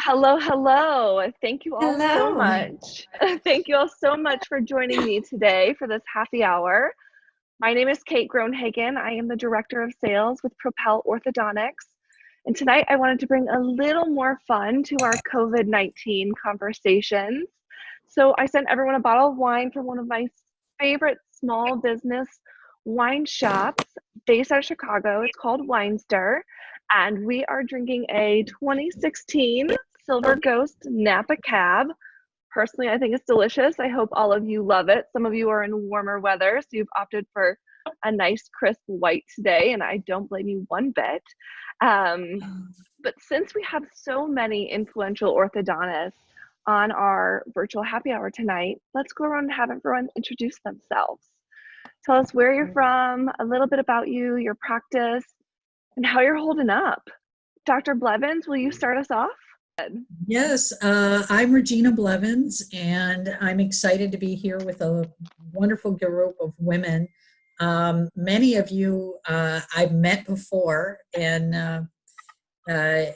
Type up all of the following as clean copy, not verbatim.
Hello, hello. Thank you all so Hello. much. Thank you all so much for joining me today for this happy hour. My name is Katelind Groenhagen. I am the Director of Sales with Propel Orthodontics. And tonight I wanted to bring a little more fun to our COVID-19 conversations. So I sent everyone a bottle of wine from one of my favorite small business wine shops based out of Chicago. It's called Wine Stir. And we are drinking a 2016 Silver Ghost Napa Cab. Personally, I think it's delicious. I hope all of you love it. Some of you are in warmer weather, so you've opted for a nice crisp white today, and I don't blame you one bit. But since we have so many influential orthodontists on our virtual happy hour tonight, let's go around and have everyone introduce themselves. Tell us where you're from, a little bit about you, your practice, and how you're holding up. Dr. Blevins, will you start us off? Yes, I'm Regina Blevins, and I'm excited to be here with a wonderful group of women. Many of you I've met before, and I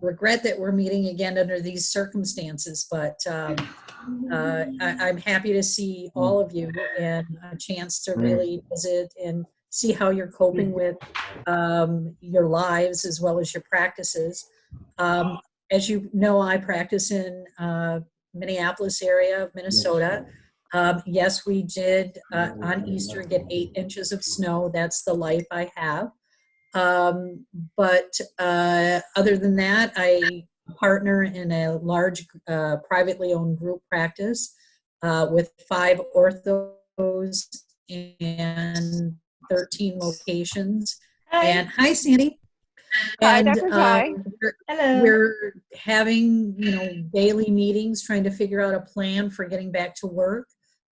regret that we're meeting again under these circumstances, but I'm happy to see all of you and a chance to really visit and see how you're coping with your lives as well as your practices. As you know, I practice in Minneapolis area of Minnesota. Yes, we did on Easter get 8 inches of snow. That's the life I have. But other than that, I partner in a large privately owned group practice with 5 orthos and 13 locations. Hi. And hi, Sandy. Hi, And Dr. Ty. Hello. we're having, daily meetings trying to figure out a plan for getting back to work.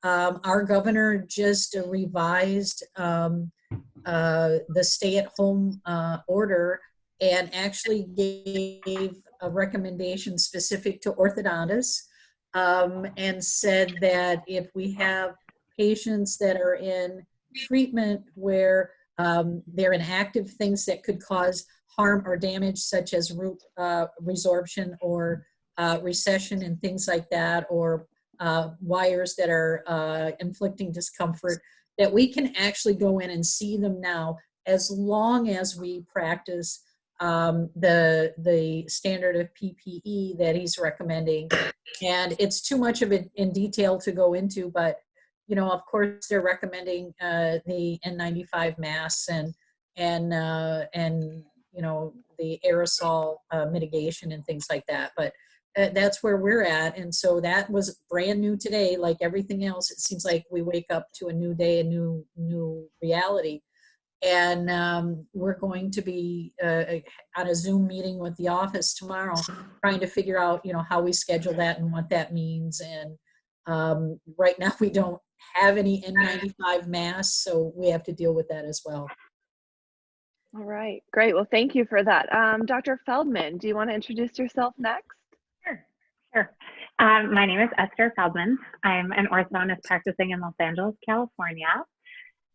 Our governor just revised the stay-at-home order and actually gave a recommendation specific to orthodontists and said that if we have patients that are in treatment where they're in active things that could cause harm or damage, such as root resorption or recession and things like that, or wires that are inflicting discomfort, that we can actually go in and see them now, as long as we practice the standard of PPE that he's recommending. And it's too much of it in detail to go into, but of course they're recommending the N95 masks and the aerosol mitigation and things like that. But that's where we're at. And so that was brand new today. Like everything else, it seems like we wake up to a new day, a new reality. And we're going to be on a Zoom meeting with the office tomorrow, trying to figure out, how we schedule that and what that means. And right now we don't have any N95 masks, so we have to deal with that as well. All right, great. Well, thank you for that. Dr. Feldman, do you want to introduce yourself next? Sure. My name is Esther Feldman. I'm an orthodontist practicing in Los Angeles, California.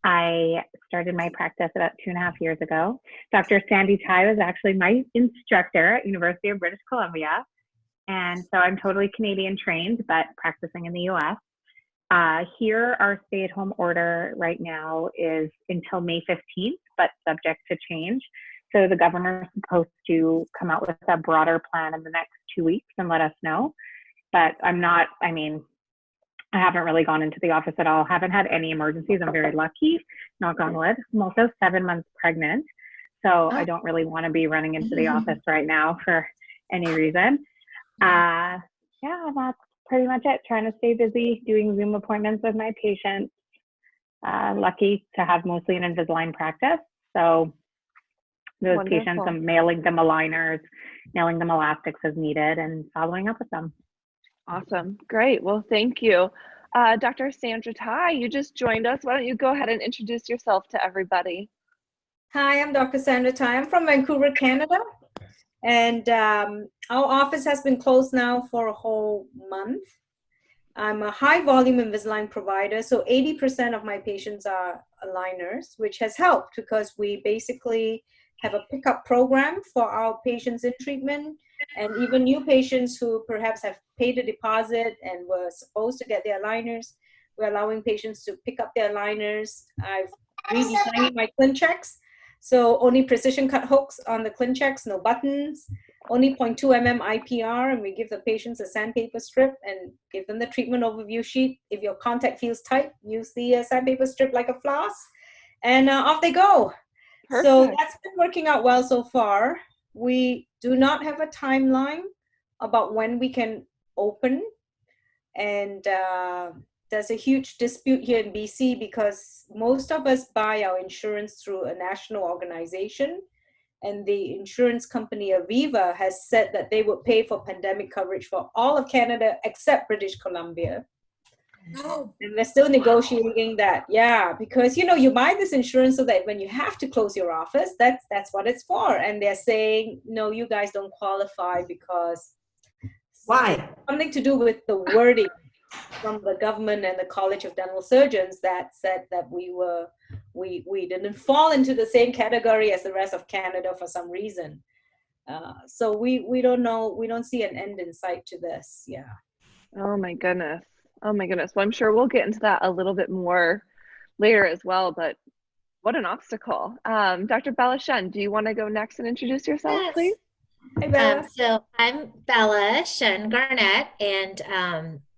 I started my practice about 2.5 years ago. Dr. Sandy Tai was actually my instructor at University of British Columbia. And so I'm totally Canadian trained, but practicing in the US. Here, our stay-at-home order right now is until May 15th, but subject to change. So the governor is supposed to come out with a broader plan in the next 2 weeks and let us know. But I haven't really gone into the office at all. Haven't had any emergencies. I'm very lucky, knock on wood. I'm also 7 months pregnant. So I don't really want to be running into the office right now for any reason. That's pretty much it. Trying to stay busy, doing Zoom appointments with my patients. Lucky to have mostly an Invisalign practice. So those Wonderful. Patients, I'm mailing them aligners, nailing them elastics as needed, and following up with them. Awesome. Great. Well, thank you. Dr. Sandra Tai, you just joined us. Why don't you go ahead and introduce yourself to everybody? Hi, I'm Dr. Sandra Tai. I'm from Vancouver, Canada. And our office has been closed now for a whole month. I'm a high volume Invisalign provider. So 80% of my patients are aligners, which has helped because we basically have a pickup program for our patients in treatment. And even new patients who perhaps have paid a deposit and were supposed to get their aligners, we're allowing patients to pick up their aligners. I've redesigned my ClinChecks. So only precision cut hooks on the ClinChecks, no buttons, only 0.2 mm IPR, and we give the patients a sandpaper strip and give them the treatment overview sheet. If your contact feels tight, use the sandpaper strip like a floss, and off they go. So Perfect. that's been working out well so far. We do not have a timeline about when we can open, and there's a huge dispute here in BC because most of us buy our insurance through a national organization, and the insurance company Aviva has said that they would pay for pandemic coverage for all of Canada except British Columbia. Oh, And we're still negotiating that, yeah, because you buy this insurance so that when you have to close your office, that's what it's for. And they're saying, no, you guys don't qualify because Why? something to do with the wording from the government and the College of Dental Surgeons that said that we didn't fall into the same category as the rest of Canada for some reason. So we don't know, we don't see an end in sight to this. Yeah. Oh my goodness. Oh my goodness. Well, I'm sure we'll get into that a little bit more later as well, but what an obstacle. Dr. Bella Shen, do you want to go next and introduce yourself, Yes. please? Hey, Bella. So I'm Bella Shen Garnett, and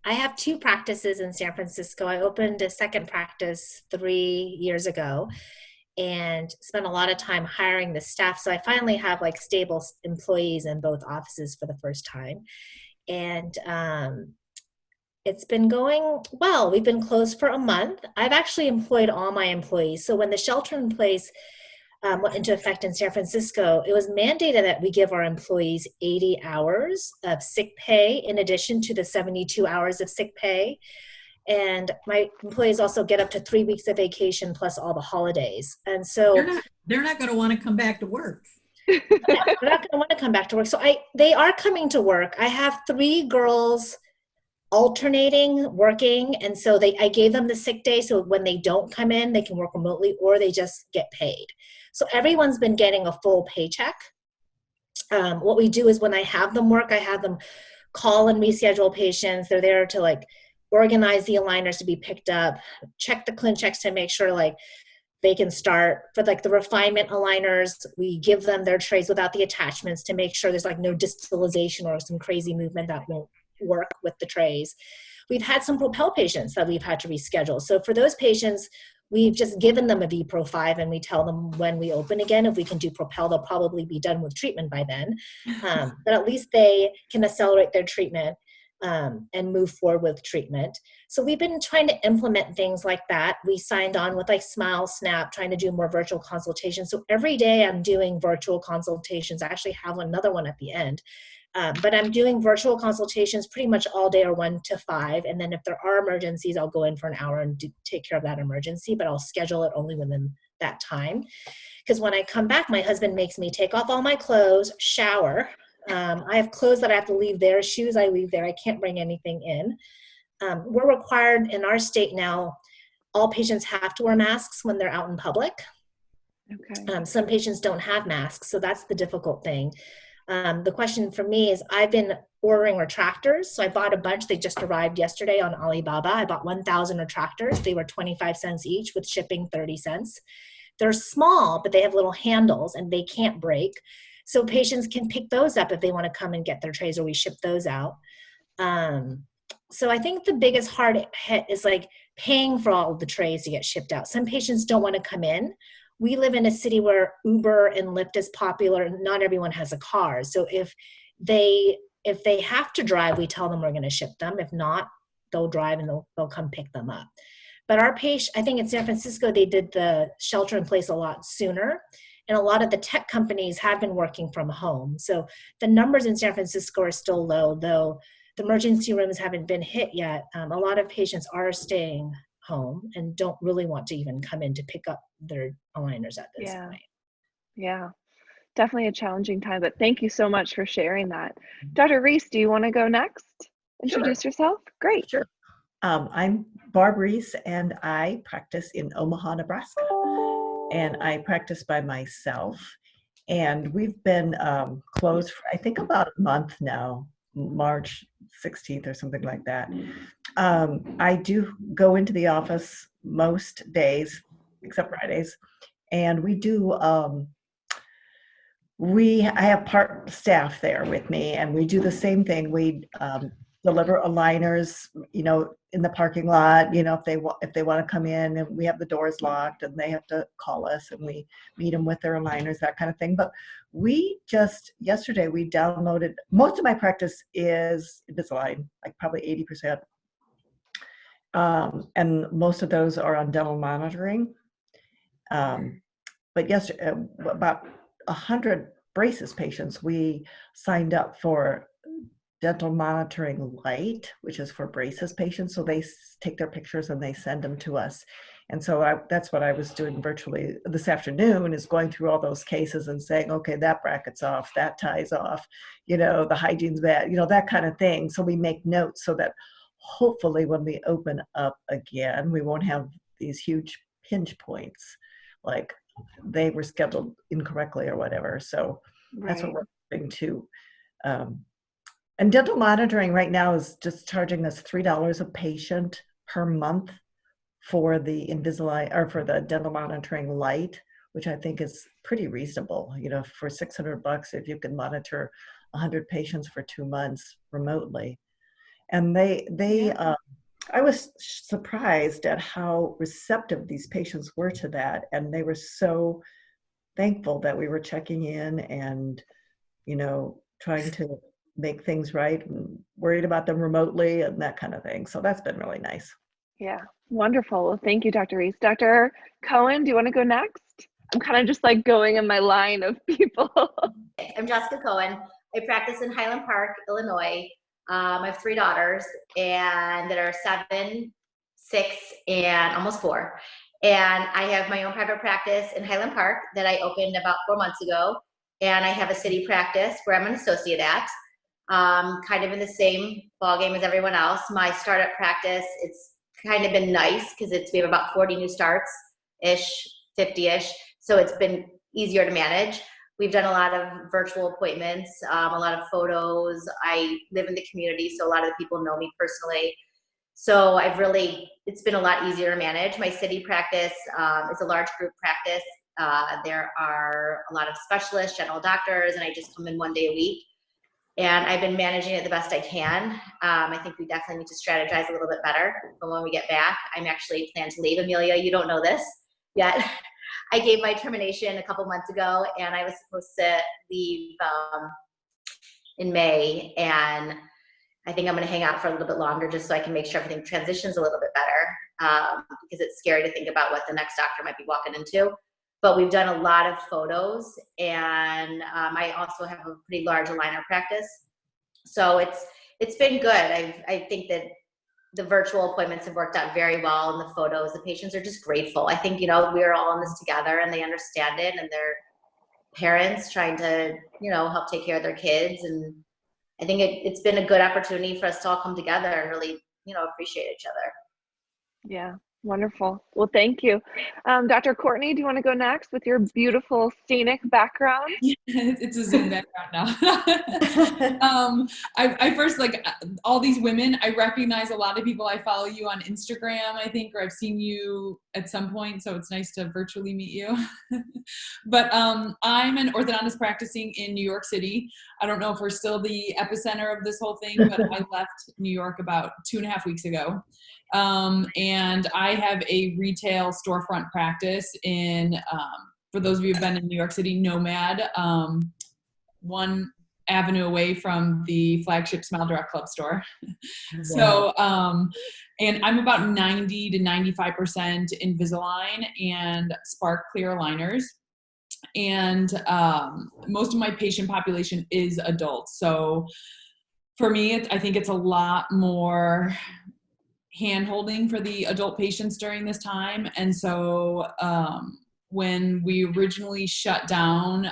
I have 2 practices in San Francisco. I opened a second practice 3 years ago and spent a lot of time hiring the staff. So I finally have like stable employees in both offices for the first time. And it's been going well. We've been closed for a month. I've actually employed all my employees. So when the shelter in place went into effect in San Francisco, it was mandated that we give our employees 80 hours of sick pay in addition to the 72 hours of sick pay. And my employees also get up to 3 weeks of vacation plus all the holidays. And so they're not going to want to come back to work. they're not going to want to come back to work. So they are coming to work. I have 3 girls alternating working, and so I gave them the sick day so when they don't come in, they can work remotely or they just get paid. So everyone's been getting a full paycheck. What we do is when I have them work, I have them call and reschedule patients. They're there to like organize the aligners to be picked up, check the ClinChecks to make sure like they can start. For like the refinement aligners, we give them their trays without the attachments to make sure there's like no distalization or some crazy movement that won't work with the trays. We've had some Propel patients that we've had to reschedule. So for those patients, we've just given them a VPro 5 and we tell them when we open again, if we can do Propel, they'll probably be done with treatment by then. But at least they can accelerate their treatment and move forward with treatment. So we've been trying to implement things like that. We signed on with like Smile Snap, trying to do more virtual consultations. So every day I'm doing virtual consultations. I actually have another one at the end. But I'm doing virtual consultations pretty much all day or 1 to 5. And then if there are emergencies, I'll go in for an hour and take care of that emergency, but I'll schedule it only within that time. Because when I come back, my husband makes me take off all my clothes, shower. I have clothes that I have to leave there, shoes I leave there. I can't bring anything in. We're required in our state now, all patients have to wear masks when they're out in public. Okay. Some patients don't have masks, so that's the difficult thing. The question for me is I've been ordering retractors. So I bought a bunch. They just arrived yesterday on Alibaba. I bought 1,000 retractors. They were 25 cents each with shipping 30 cents. They're small, but they have little handles and they can't break. So patients can pick those up if they want to come and get their trays, or we ship those out. So I think the biggest hard hit is like paying for all of the trays to get shipped out. Some patients don't want to come in. We live in a city where Uber and Lyft is popular and not everyone has a car. So if they have to drive, we tell them we're going to ship them. If not, they'll drive and they'll come pick them up. But our patient, I think in San Francisco, they did the shelter in place a lot sooner. And a lot of the tech companies have been working from home. So the numbers in San Francisco are still low, though the emergency rooms haven't been hit yet. A lot of patients are staying home and don't really want to even come in to pick up their aligners at this point. Yeah, definitely a challenging time, but thank you so much for sharing that. Dr. Ries, do you want to go next? Introduce yourself? Great. Sure. I'm Barb Ries, and I practice in Omaha, Nebraska. And I practice by myself. And we've been closed for, I think, about a month now, March 16th or something like that. I do go into the office most days, except Fridays, and we do, I have part staff there with me, and we do the same thing. We deliver aligners, in the parking lot, if they want to come in, and we have the doors locked and they have to call us, and we meet them with their aligners, that kind of thing. But yesterday we downloaded, most of my practice is Invisalign, like probably 80%. And most of those are on dental monitoring. But yesterday, about 100 braces patients, we signed up for dental monitoring light, which is for braces patients. So they take their pictures and they send them to us. And so that's what I was doing virtually this afternoon, is going through all those cases and saying, okay, that bracket's off, that tie's off, the hygiene's bad, that kind of thing. So we make notes so that hopefully when we open up again, we won't have these huge pinch points, like they were scheduled incorrectly or whatever. So that's what we're hoping to. And dental monitoring right now is just charging us $3 a patient per month for the Invisalign, or for the dental monitoring light, which I think is pretty reasonable. For $600, if you can monitor 100 patients for 2 months remotely. And I was surprised at how receptive these patients were to that, and they were so thankful that we were checking in and trying to make things right, and worried about them remotely and that kind of thing. So that's been really nice. Yeah, wonderful. Well, thank you, Dr. Ries. Dr. Cohen, do you want to go next? I'm kind of just like going in my line of people. I'm Jessica Cohen. I practice in Highland Park, Illinois. I have 3 daughters, and that are 7, 6, and almost 4. And I have my own private practice in Highland Park that I opened about 4 months ago. And I have a city practice where I'm an associate at, kind of in the same ballgame as everyone else. My startup practice, it's kind of been nice because we have about 40 new starts-ish, 50-ish. So it's been easier to manage. We've done a lot of virtual appointments, a lot of photos. I live in the community, so a lot of the people know me personally. So it's been a lot easier to manage. My city practice is a large group practice. There are a lot of specialists, general doctors, and I just come in 1 day a week. And I've been managing it the best I can. I think we definitely need to strategize a little bit better for when we get back. I'm actually planning to leave. Emilia, you don't know this yet. I gave my termination a couple months ago, and I was supposed to leave in May. And I think I'm going to hang out for a little bit longer just so I can make sure everything transitions a little bit better, because it's scary to think about what the next doctor might be walking into. But we've done a lot of photos, and I also have a pretty large aligner practice. So it's been good. I think that the virtual appointments have worked out very well, and the photos, the patients are just grateful. I think, we're all in this together, and they understand it, and their parents trying to, help take care of their kids. And I think it's been a good opportunity for us to all come together and really, appreciate each other. Yeah, wonderful. Well, thank you. Dr. Courtney, do you want to go next with your beautiful scenic background? Yeah, it's a Zoom background now. I first, all these women, I recognize a lot of people. I follow you on Instagram, I think, or I've seen you at some point, so it's nice to virtually meet you. But I'm an orthodontist practicing in New York City. I don't know if we're still the epicenter of this whole thing, but I left New York about 2.5 weeks ago. And I have a retail storefront practice in, for those of you who've been in New York City, Nomad, 1 avenue away from the flagship Smile Direct Club store. So, and I'm about 90 to 95% Invisalign and Spark clear aligners. And most of my patient population is adults. So for me, I think it's a lot more hand-holding for the adult patients during this time. And so when we originally shut down,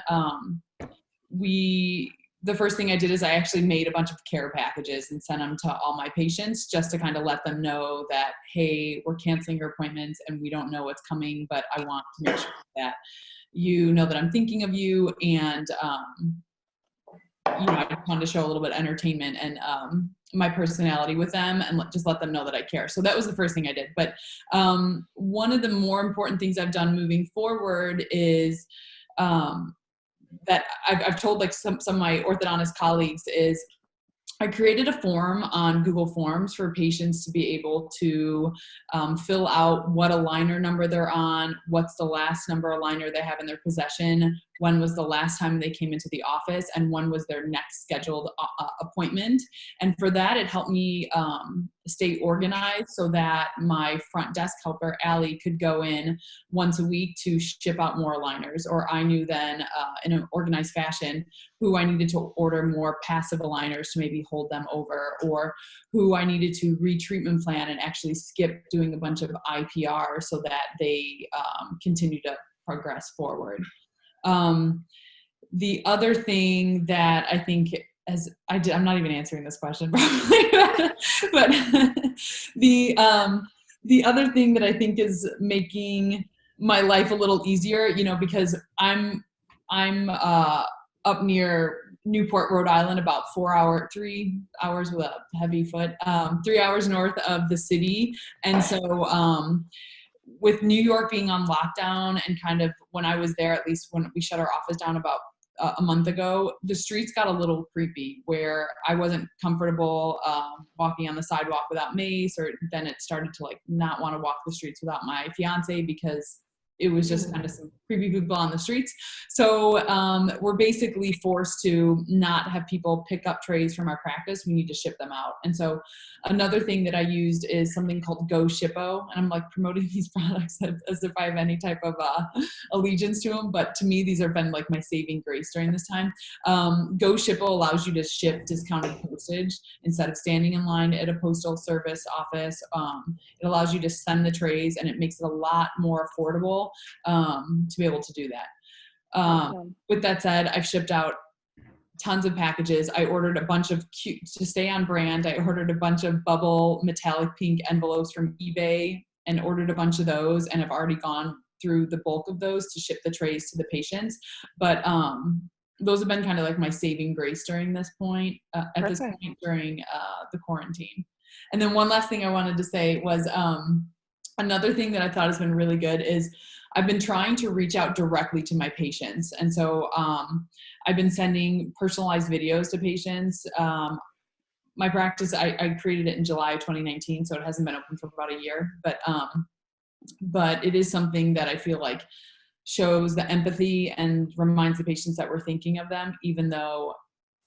we the first thing I did is I actually made a bunch of care packages and sent them to all my patients just to kind of let them know that, hey, we're canceling your appointments and we don't know what's coming, but I want to make sure that you know that I'm thinking of you. And, I just wanted to show a little bit of entertainment and my personality with them and just let them know that I care. So that was the first thing I did. But one of the more important things I've done moving forward is that I've told like some of my orthodontist colleagues is I created a form on Google Forms for patients to be able to fill out what aligner number they're on, what's the last number aligner they have in their possession, when was the last time they came into the office, and when was their next scheduled appointment. And for that, it helped me stay organized so that my front desk helper, Allie, could go in once a week to ship out more aligners, or I knew then in an organized fashion who I needed to order more passive aligners to maybe hold them over, or who I needed to retreatment plan and actually skip doing a bunch of IPR so that they continue to progress forward. The other thing that I think I'm not even answering this question probably, but the other thing that I think is making my life a little easier, because I'm up near Newport, Rhode Island, about 3 hours with a heavy foot, 3 hours north of the city. And so, with New York being on lockdown and kind of when I was there, at least when we shut our office down about a month ago, the streets got a little creepy where I wasn't comfortable walking on the sidewalk without mace, or then it started to like not want to walk the streets without my fiance because it was just kind of some creepy people on the streets. So we're basically forced to not have people pick up trays from our practice. We need to ship them out. And so another thing that I used is something called Go Shippo. And I'm like promoting these products as if I have any type of allegiance to them. But to me, these have been like my saving grace during this time. Go Shippo allows you to ship discounted postage instead of standing in line at a postal service office. It allows you to send the trays, and it makes it a lot more affordable to be able to do that. Awesome. With that said, I've shipped out tons of packages. I ordered a bunch of cute, to stay on brand, I ordered a bunch of bubble metallic pink envelopes from eBay and ordered a bunch of those, and have already gone through the bulk of those to ship the trays to the patients. But those have been kind of like my saving grace during this point, this point during the quarantine. And then one last thing I wanted to say was another thing that I thought has been really good is I've been trying to reach out directly to my patients. And so I've been sending personalized videos to patients. My practice, I created it in July 2019, so it hasn't been open for about a year. But it is something that I feel like shows the empathy and reminds the patients that we're thinking of them, even though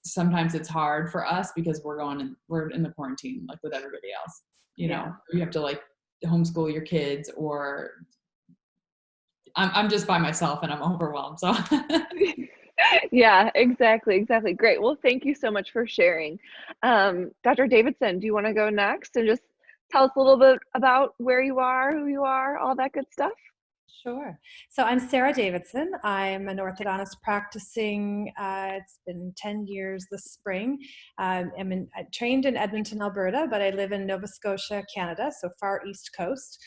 sometimes it's hard for us because we're in the quarantine, like with everybody else. You know, you have to like homeschool your kids, or I'm just by myself and I'm overwhelmed. So Yeah, exactly. Great. Well, thank you so much for sharing. Dr. Davidson, do you want to go next and just tell us a little bit about where you are, who you are, all that good stuff? Sure. So I'm Sarah Davidson. I'm an orthodontist practicing, it's been 10 years this spring. I'm trained in Edmonton, Alberta, but I live in Nova Scotia, Canada, so far east coast.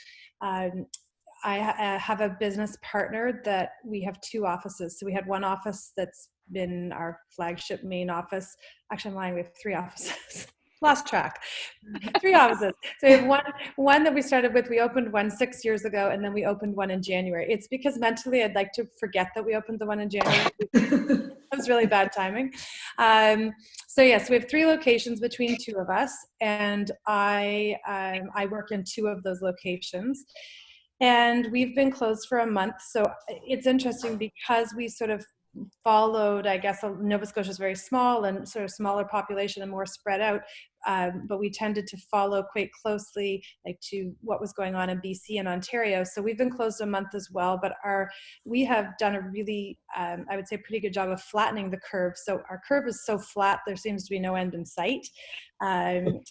I have a business partner that we have two offices. So we had one office that's been our flagship main office. Actually, I'm lying, we have three offices. Lost track. 3 offices. So we have one that we started with. We opened one 6 years ago, and then we opened one in January. It's because mentally I'd like to forget that we opened the one in January. That was really bad timing. So yes, we have 3 locations between 2 of us, and I work in 2 of those locations. And we've been closed for a month. So it's interesting because we sort of followed, I guess, Nova Scotia is very small and sort of smaller population and more spread out. but we tended to follow quite closely like to what was going on in BC and Ontario. So we've been closed a month as well, but we have done a really, I would say, pretty good job of flattening the curve. So our curve is so flat, there seems to be no end in sight,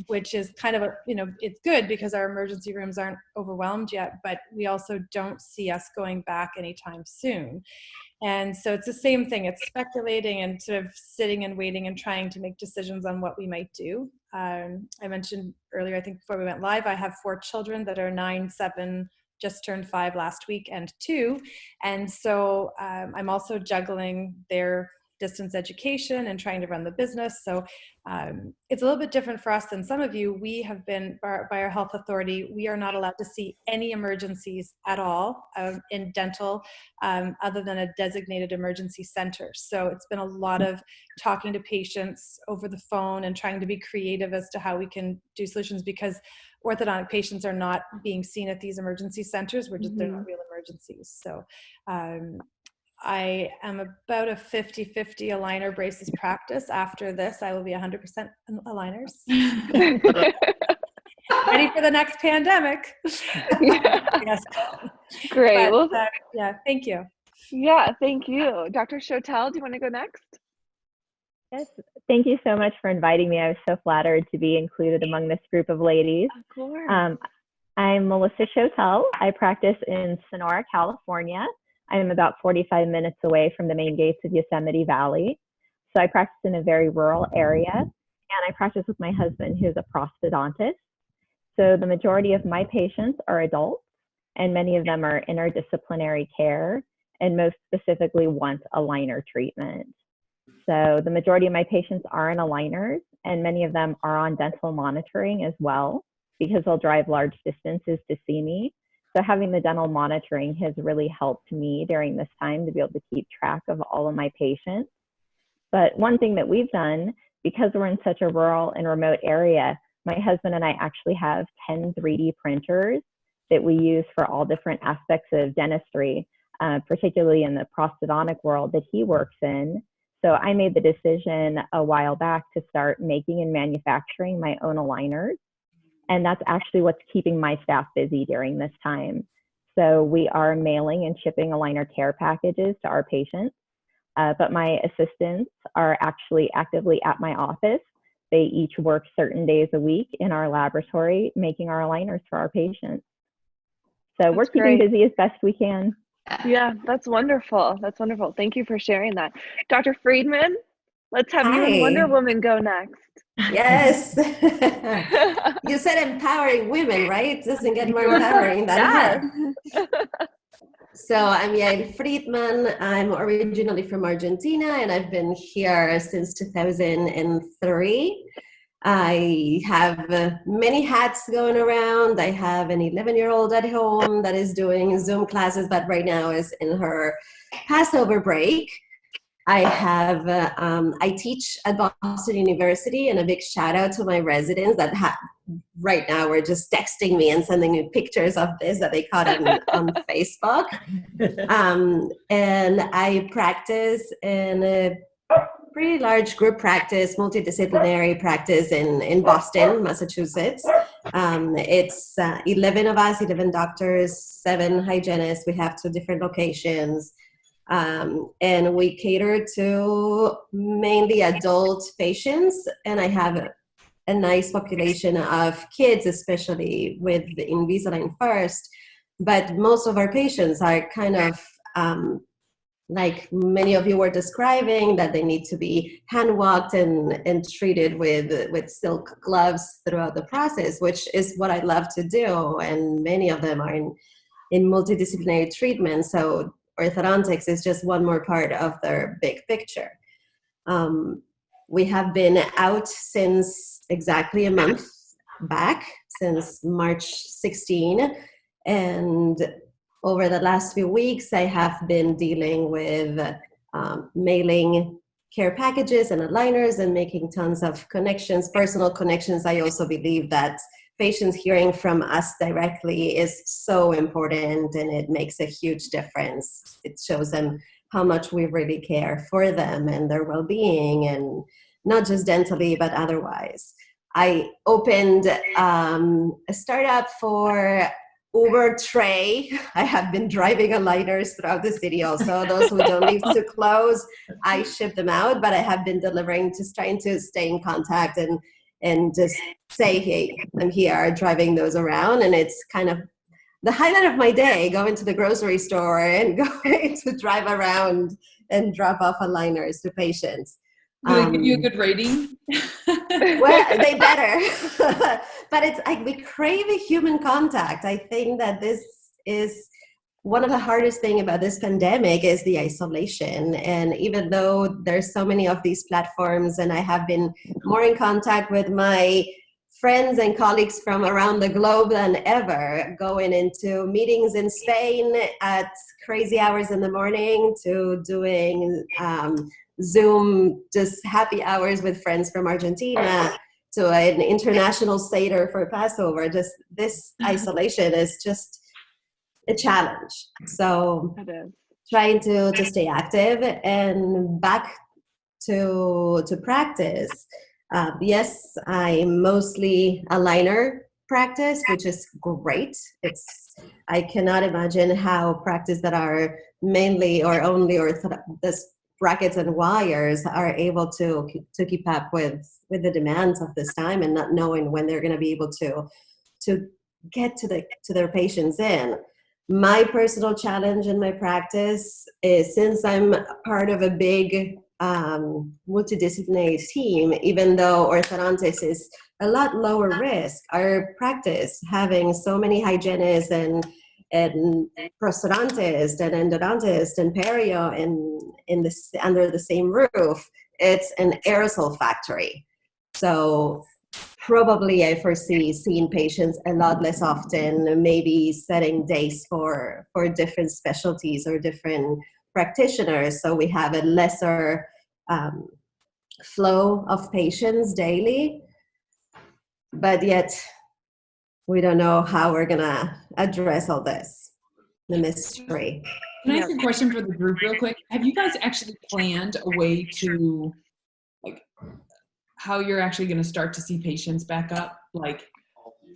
which is kind of it's good because our emergency rooms aren't overwhelmed yet, but we also don't see us going back anytime soon. And so it's the same thing. It's speculating and sort of sitting and waiting and trying to make decisions on what we might do. I mentioned earlier, I think before we went live, I have 4 children that are 9, 7, just turned 5 last week, and 2. And so I'm also juggling their distance education and trying to run the business. So it's a little bit different for us than some of you. We have been, by our health authority, we are not allowed to see any emergencies at all in dental other than a designated emergency center. So it's been a lot of talking to patients over the phone and trying to be creative as to how we can do solutions, because orthodontic patients are not being seen at these emergency centers. They're not real emergencies. So I am about a 50-50 aligner braces practice. After this, I will be 100% aligners. Ready for the next pandemic. Yes. Great. But, Well, yeah, thank you. yeah, thank you. Dr. Shotell, do you want to go next? Yes, thank you so much for inviting me. I was so flattered to be included among this group of ladies. Of course. I'm Melissa Shotell. I practice in Sonora, California. I'm about 45 minutes away from the main gates of Yosemite Valley. So I practice in a very rural area, and I practice with my husband, who's a prosthodontist. So the majority of my patients are adults, and many of them are interdisciplinary care, and most specifically want aligner treatment. So the majority of my patients are in aligners, and many of them are on dental monitoring as well, because they'll drive large distances to see me. So having the dental monitoring has really helped me during this time to be able to keep track of all of my patients. But one thing that we've done, because we're in such a rural and remote area, my husband and I actually have 10 3D printers that we use for all different aspects of dentistry, particularly in the prosthodontic world that he works in. So I made the decision a while back to start making and manufacturing my own aligners. And that's actually what's keeping my staff busy during this time. So we are mailing and shipping aligner care packages to our patients, but my assistants are actually actively at my office. They each work certain days a week in our laboratory, making our aligners for our patients. So we're keeping busy as best we can. Yeah, that's wonderful. That's wonderful. Thank you for sharing that. Dr. Frydman, let's have you and Wonder Woman go next. Yes. You said empowering women, right? It doesn't get more empowering than that. So I'm Yael Frydman. I'm originally from Argentina, and I've been here since 2003. I have many hats going around. I have an 11-year-old at home that is doing Zoom classes, but right now is in her Passover break. I teach at Boston University, and a big shout out to my residents that right now we're just texting me and sending me pictures of this that they caught on Facebook. And I practice in a pretty large group practice, multidisciplinary practice in Boston, Massachusetts. It's 11 of us, 11 doctors, 7 hygienists. We have 2 different locations. And we cater to mainly adult patients, and I have a nice population of kids, especially with the Invisalign first. But most of our patients are kind of like many of you were describing, that they need to be hand walked and treated with silk gloves throughout the process, which is what I love to do. And many of them are in multidisciplinary treatment. So orthodontics is just one more part of their big picture. We have been out since exactly a month back, since March 16. And over the last few weeks, I have been dealing with mailing care packages and aligners and making tons of connections, personal connections. I also believe that patients hearing from us directly is so important, and it makes a huge difference. It shows them how much we really care for them and their well-being, and not just dentally, but otherwise. I opened a startup for Uber Tray. I have been driving aligners throughout the city also. Those who don't leave too close, I ship them out, but I have been delivering, just trying to stay in contact and just say, hey, I'm here, driving those around. And it's kind of the highlight of my day, going to the grocery store and going to drive around and drop off aligners to patients. Do they give you a good rating? Well, they better. But it's like we crave a human contact. I think that this is one of the hardest thing about this pandemic is the isolation. And even though there's so many of these platforms, and I have been more in contact with my friends and colleagues from around the globe than ever, going into meetings in Spain at crazy hours in the morning to doing Zoom, just happy hours with friends from Argentina, to an international Seder for Passover. Just this isolation is just a challenge. So trying to stay active and back to practice. Yes, I'm mostly aligner practice, which is great. I cannot imagine how practice that are mainly or only this brackets and wires are able to keep up with the demands of this time and not knowing when they're going to be able to get to their patients in. My personal challenge in my practice is, since I'm part of a big multidisciplinary team, even though orthodontics is a lot lower risk, our practice having so many hygienists and prosthodontists and endodontists and perio under the same roof, it's an aerosol factory. So probably I foresee seeing patients a lot less often, maybe setting days for different specialties or different practitioners, so we have a lesser flow of patients daily. But yet we don't know how we're gonna address all this, the mystery. Can I ask a question for the group real quick? Have you guys actually planned a way to, like, how you're actually going to start to see patients back up? Like,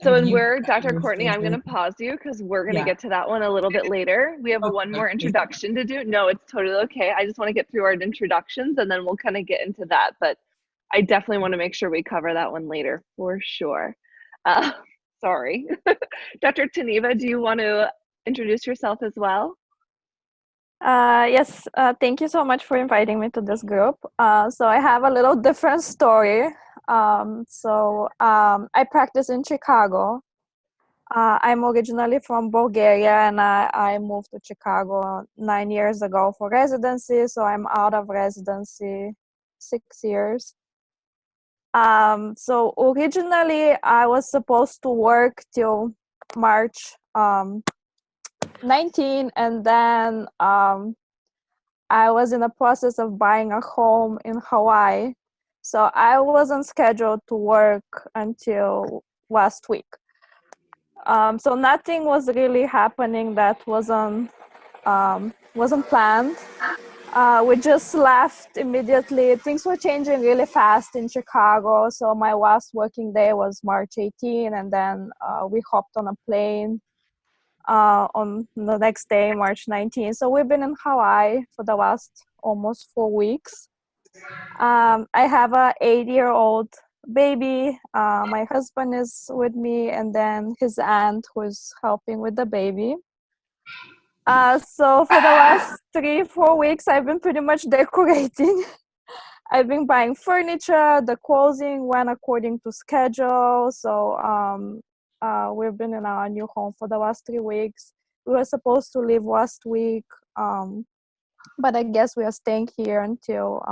so when we're, Dr. Courtney, I'm going to pause you because we're going to get to that one a little bit later. We have one more introduction to do. No, it's totally okay. I just want to get through our introductions and then we'll kind of get into that. But I definitely want to make sure we cover that one later for sure. Sorry. Dr. Taneva, do you want to introduce yourself as well? Yes, thank you so much for inviting me to this group. So I have a little different story. I practice in Chicago. I'm originally from Bulgaria, and I moved to Chicago 9 years ago for residency. So I'm out of residency 6 years. So originally I was supposed to work till March 19, and then I was in the process of buying a home in Hawaii, so I wasn't scheduled to work until last week. So nothing was really happening that wasn't planned. We just left immediately. Things were changing really fast in Chicago, so my last working day was March 18, and then we hopped on a plane on the next day, March 19. So we've been in Hawaii for the last almost 4 weeks. I have a 8-year-old baby. My husband is with me, and then his aunt who is helping with the baby. So for the last 3-4 weeks, I've been pretty much decorating. I've been buying furniture. The closing went according to schedule. So we've been in our new home for the last 3 weeks. We were supposed to leave last week, but I guess we are staying here until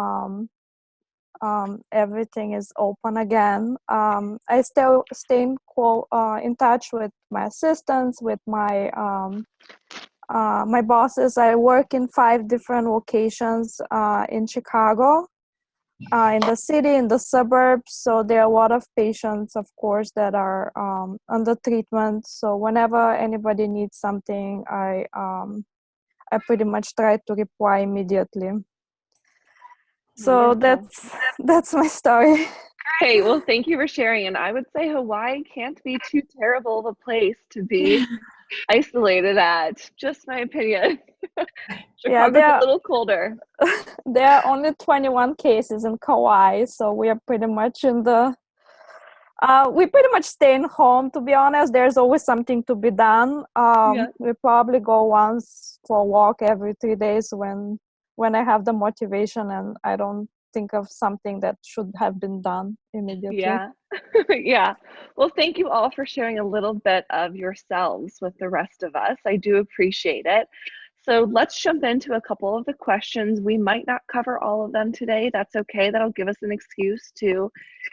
everything is open again. I still stay in touch with my assistants, with my my bosses. I work in 5 different locations in Chicago. In the city, in the suburbs, so there are a lot of patients, of course, that are under treatment. So whenever anybody needs something, I pretty much try to reply immediately. So that's my story. Great. Well, thank you for sharing. And I would say Hawaii can't be too terrible of a place to be isolated at. Just my opinion. Yeah, Chicago's a little colder. there are only 21 cases in Kauai, so we are pretty much in the we pretty much staying home, to be honest. There's always something to be done. Yeah. We probably go once for a walk every 3 days when I have the motivation and I don't think of something that should have been done immediately. Yeah. Yeah. Well, thank you all for sharing a little bit of yourselves with the rest of us. I do appreciate it. So let's jump into a couple of the questions. We might not cover all of them today. That's okay. That'll give us an excuse to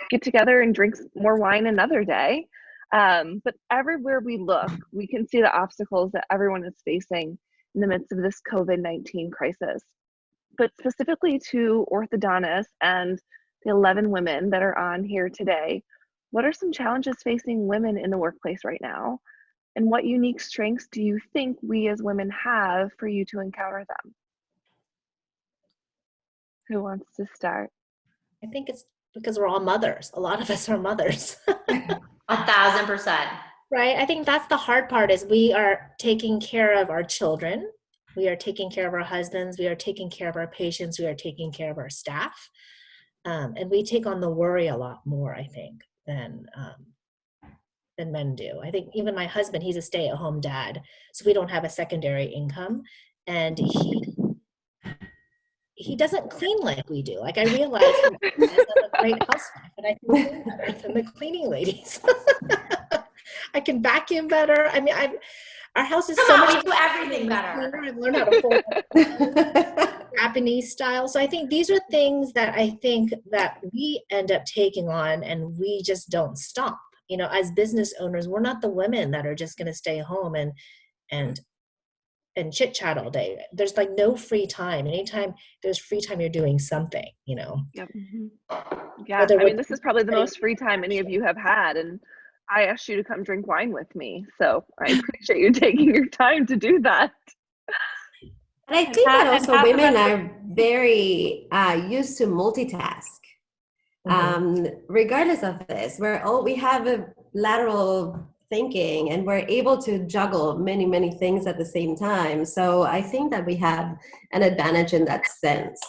get together and drink more wine another day. But everywhere we look, we can see the obstacles that everyone is facing in the midst of this COVID-19 crisis. But specifically to orthodontists and the 11 women that are on here today, what are some challenges facing women in the workplace right now? And what unique strengths do you think we as women have for you to encounter them? Who wants to start? I think it's because we're all mothers. A lot of us are mothers. 1,000%. Right? I think that's the hard part is we are taking care of our children. We are taking care of our husbands. We are taking care of our patients. We are taking care of our staff. And we take on the worry a lot more, I think, than men do. I think even my husband, he's a stay-at-home dad, so we don't have a secondary income. And he doesn't clean like we do. Like I realize I'm a great housewife, and I can clean better than the cleaning ladies. I can vacuum better. I mean, our house is so much. We do everything better. I've learned how to fold Japanese style. So I think these are things that I think that we end up taking on, and we just don't stop. You know, as business owners, we're not the women that are just going to stay home and chit chat all day. There's like no free time. Anytime there's free time, you're doing something, you know? Yep. Yeah. I mean, this is probably the most free time any of you have had. And I asked you to come drink wine with me. So I appreciate you taking your time to do that. And I think that also women are very used to multitask. Regardless of this, we have a lateral thinking and we're able to juggle many things at the same time. So I think that we have an advantage in that sense.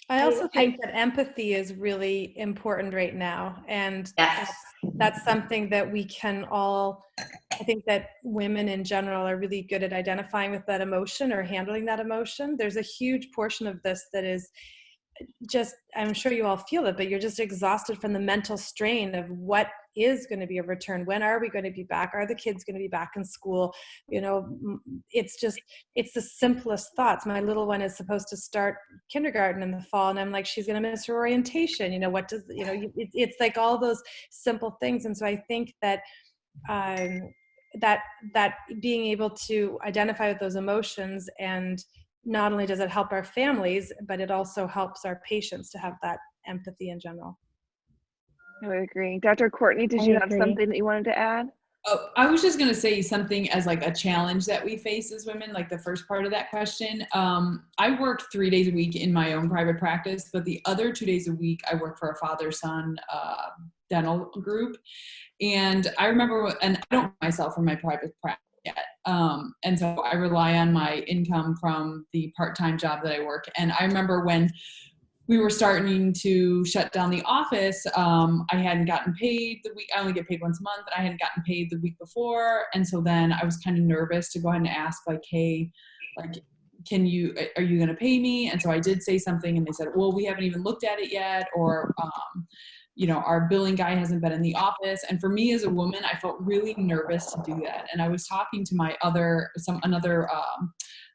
I also think that empathy is really important right now. And that's something that we can all, I think that women in general are really good at identifying with that emotion or handling that emotion. There's a huge portion of this that is just, I'm sure you all feel it, but you're just exhausted from the mental strain of what is going to be a return. When are we going to be back? Are the kids going to be back in school? You know, it's the simplest thoughts. My little one is supposed to start kindergarten in the fall, and I'm like, she's going to miss her orientation. You know, it's like all those simple things. And so I think that that being able to identify with those emotions, and not only does it help our families, but it also helps our patients to have that empathy in general. I would agree. Dr. Courtney, did you have something that you wanted to add? Oh, I was just going to say something as like a challenge that we face as women, like the first part of that question. I work 3 days a week in my own private practice, but the other 2 days a week, I work for a father-son dental group. And I remember, and I don't myself from my private practice yet. And so I rely on my income from the part-time job that I work. And I remember when we were starting to shut down the office, I hadn't gotten paid the week. I only get paid once a month, and I hadn't gotten paid the week before. And so then I was kind of nervous to go ahead and ask, like, hey, like, are you going to pay me? And so I did say something, and they said, well, we haven't even looked at it yet. Or, you know, our billing guy hasn't been in the office. And for me as a woman, I felt really nervous to do that. And I was talking to another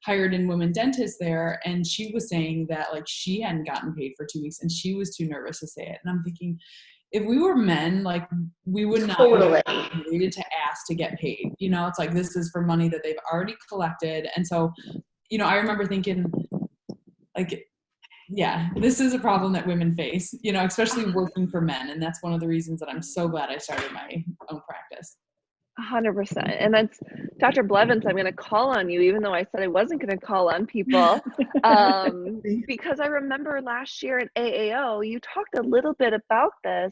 hired in woman dentist there, and she was saying that like she hadn't gotten paid for 2 weeks and she was too nervous to say it. And I'm thinking, if we were men, like we would not needed to ask to get paid. You know, it's like, this is for money that they've already collected. And so, you know, I remember thinking like, yeah, this is a problem that women face, you know, especially working for men. And that's one of the reasons that I'm so glad I started my own practice. 100%. And that's Dr. Blevins, I'm going to call on you, even though I said I wasn't going to call on people. Because I remember last year at AAO, you talked a little bit about this,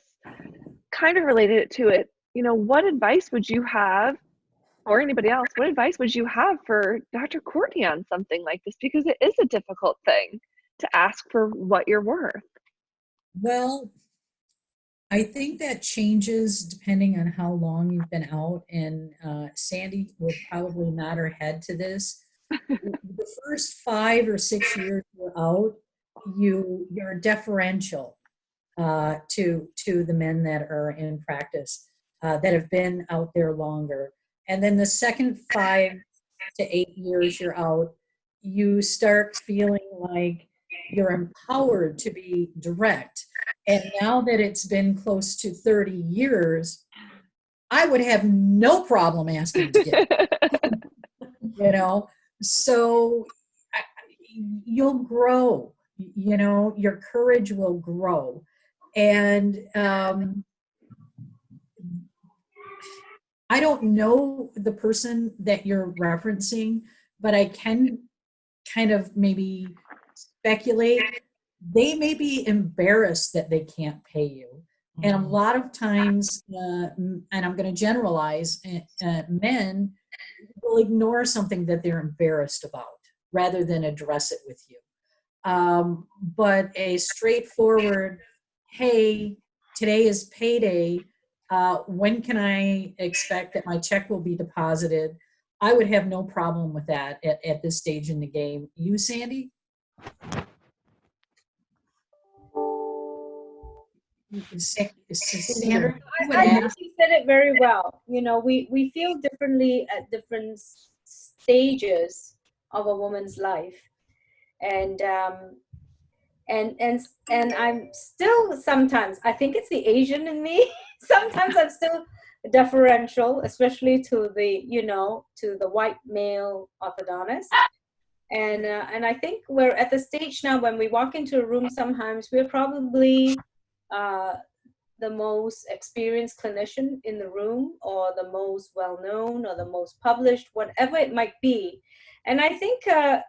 kind of related it to it. You know, what advice would you have, or anybody else, what advice would you have for Dr. Courtney on something like this? Because it is a difficult thing to ask for what you're worth. Well, I think that changes depending on how long you've been out, and Sandy would probably nod her head to this. The first 5 or 6 years you're out, you're deferential to the men that are in practice that have been out there longer. And then the second 5 to 8 years you're out, you start feeling like you're empowered to be direct. And now that it's been close to 30 years, I would have no problem asking to get, you know, so you'll grow, you know, your courage will grow. And I don't know the person that you're referencing, but I can kind of maybe speculate. They may be embarrassed that they can't pay you. And a lot of times, and I'm going to generalize, men will ignore something that they're embarrassed about rather than address it with you. But a straightforward, hey, today is payday. When can I expect that my check will be deposited? I would have no problem with that at this stage in the game. You, Sandy? Sandra? I think you said it very well. You know, we feel differently at different stages of a woman's life, and I'm still sometimes, I think it's the Asian in me. Sometimes I'm still deferential, especially to the, you know, to the white male orthodontist. And I think we're at the stage now when we walk into a room, sometimes we're probably the most experienced clinician in the room, or the most well-known, or the most published, whatever it might be. And I think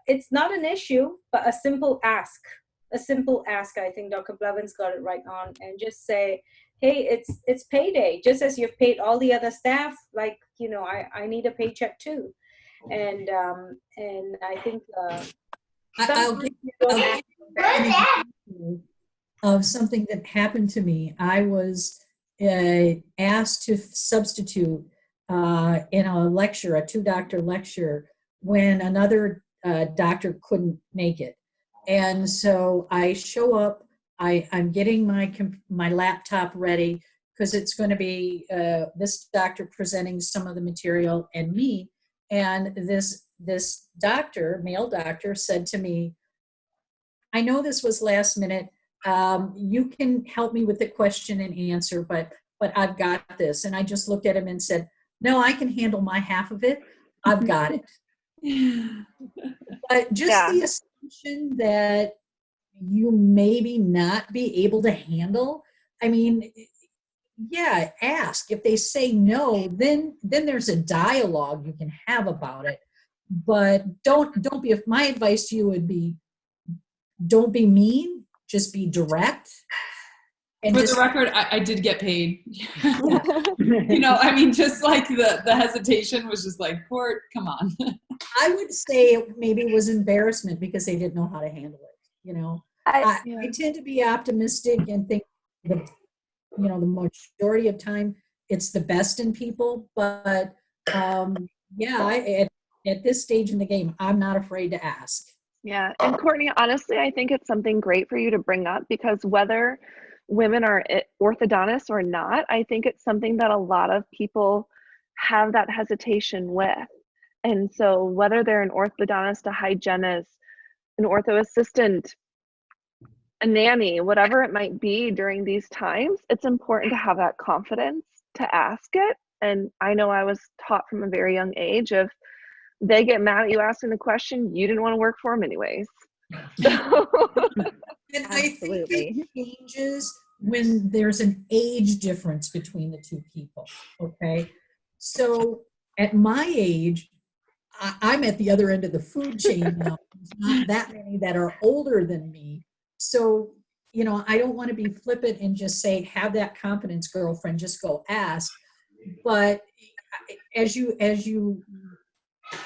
it's not an issue, but a simple ask. A simple ask. I think Dr. Blevins got it right on, and just say, hey, it's payday. Just as you've paid all the other staff, like, you know, I need a paycheck too. And I think I'll give an example of something that happened to me. I was asked to substitute in a lecture, a 2-doctor lecture, when another doctor couldn't make it. And so I show up, I'm getting my laptop ready, because it's going to be this doctor presenting some of the material and me. And this doctor, male doctor, said to me, I know this was last minute. You can help me with the question and answer, but I've got this. And I just looked at him and said, no, I can handle my half of it. I've got it. But just the assumption that you maybe not be able to handle, I mean, yeah, ask. If they say no, then there's a dialogue you can have about it. But don't be, if my advice to you would be, don't be mean, just be direct. And for just, the record, I did get paid. Yeah. You know, I mean, just like the hesitation was just like, Court, come on. I would say maybe it was embarrassment because they didn't know how to handle it. You know, I tend to be optimistic and think the majority of time it's the best in people. But at this stage in the game, I'm not afraid to ask. Yeah, and Courtney, honestly, I think it's something great for you to bring up, because whether women are orthodontists or not, I think it's something that a lot of people have that hesitation with. And so whether they're an orthodontist, a hygienist, an ortho assistant, a nanny, whatever it might be during these times, it's important to have that confidence to ask it. And I know I was taught from a very young age, if they get mad at you asking the question, you didn't want to work for them anyways. So. And I think it changes when there's an age difference between the two people, okay? So at my age, I'm at the other end of the food chain now. There's not that many that are older than me. So, I don't want to be flippant and just say, have that confidence, girlfriend, just go ask. But as you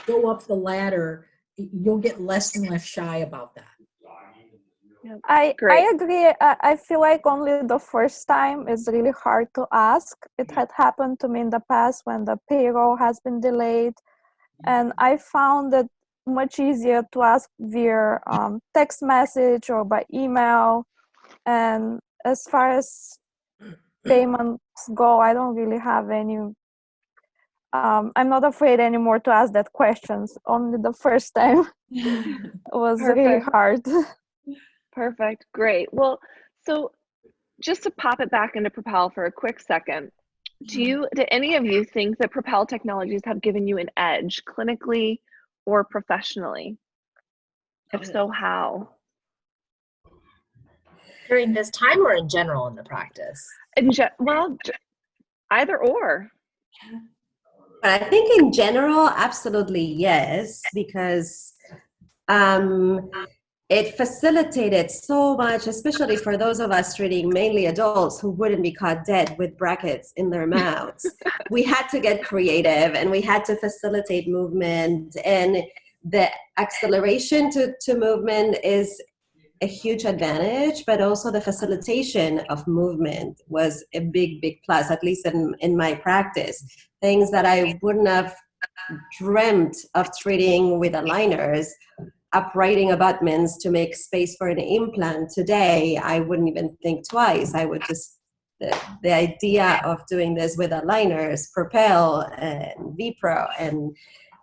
go up the ladder, you'll get less and less shy about that. I agree. I feel like only the first time is really hard to ask. It had happened to me in the past when the payroll has been delayed. And I found it much easier to ask via text message or by email. And as far as payments go, I don't really have any. I'm not afraid anymore to ask that questions. Only the first time was really hard. Perfect. Great. Well, so just to pop it back into Propel for a quick second, do any of you think that Propel technologies have given you an edge clinically or professionally? If so, how? During this time or in general in the practice? Well, either or. But I think in general, absolutely yes, because it facilitated so much, especially for those of us treating mainly adults who wouldn't be caught dead with brackets in their mouths. We had to get creative and we had to facilitate movement, and the acceleration to movement is a huge advantage, but also the facilitation of movement was a big, big plus, at least in my practice. Things that I wouldn't have dreamt of treating with aligners, uprighting abutments to make space for an implant today, I wouldn't even think twice. I would just, the idea of doing this with aligners, Propel and vPro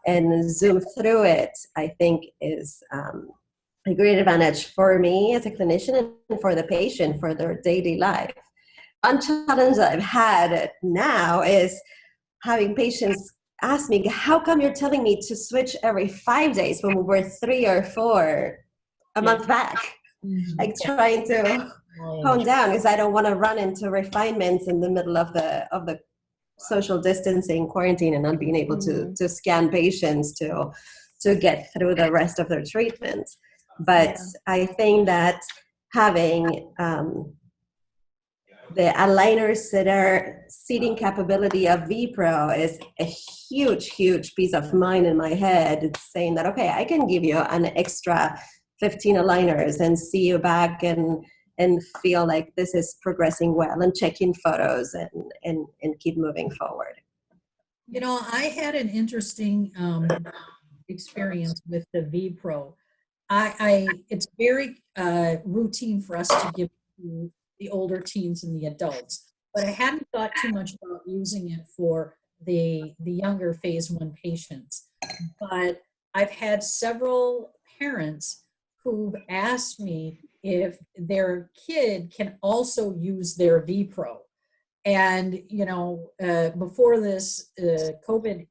and zoom through it, I think is a great advantage for me as a clinician and for the patient for their daily life. One challenge that I've had now is having patients ask me, how come you're telling me to switch every 5 days when we were 3 or 4 a month back? Like trying to hone down because I don't want to run into refinements in the middle of the social distancing quarantine and not being able to scan patients to get through the rest of their treatment. But I think that having the aligner seating capability of vPro is a huge, huge peace of mind in my head. It's saying that, okay, I can give you an extra 15 aligners and see you back and feel like this is progressing well and checking photos and keep moving forward. I had an interesting experience with the vPro. It's very routine for us to give to the older teens and the adults, but I hadn't thought too much about using it for the younger phase 1 patients. But I've had several parents who've asked me if their kid can also use their vPro. And, before this COVID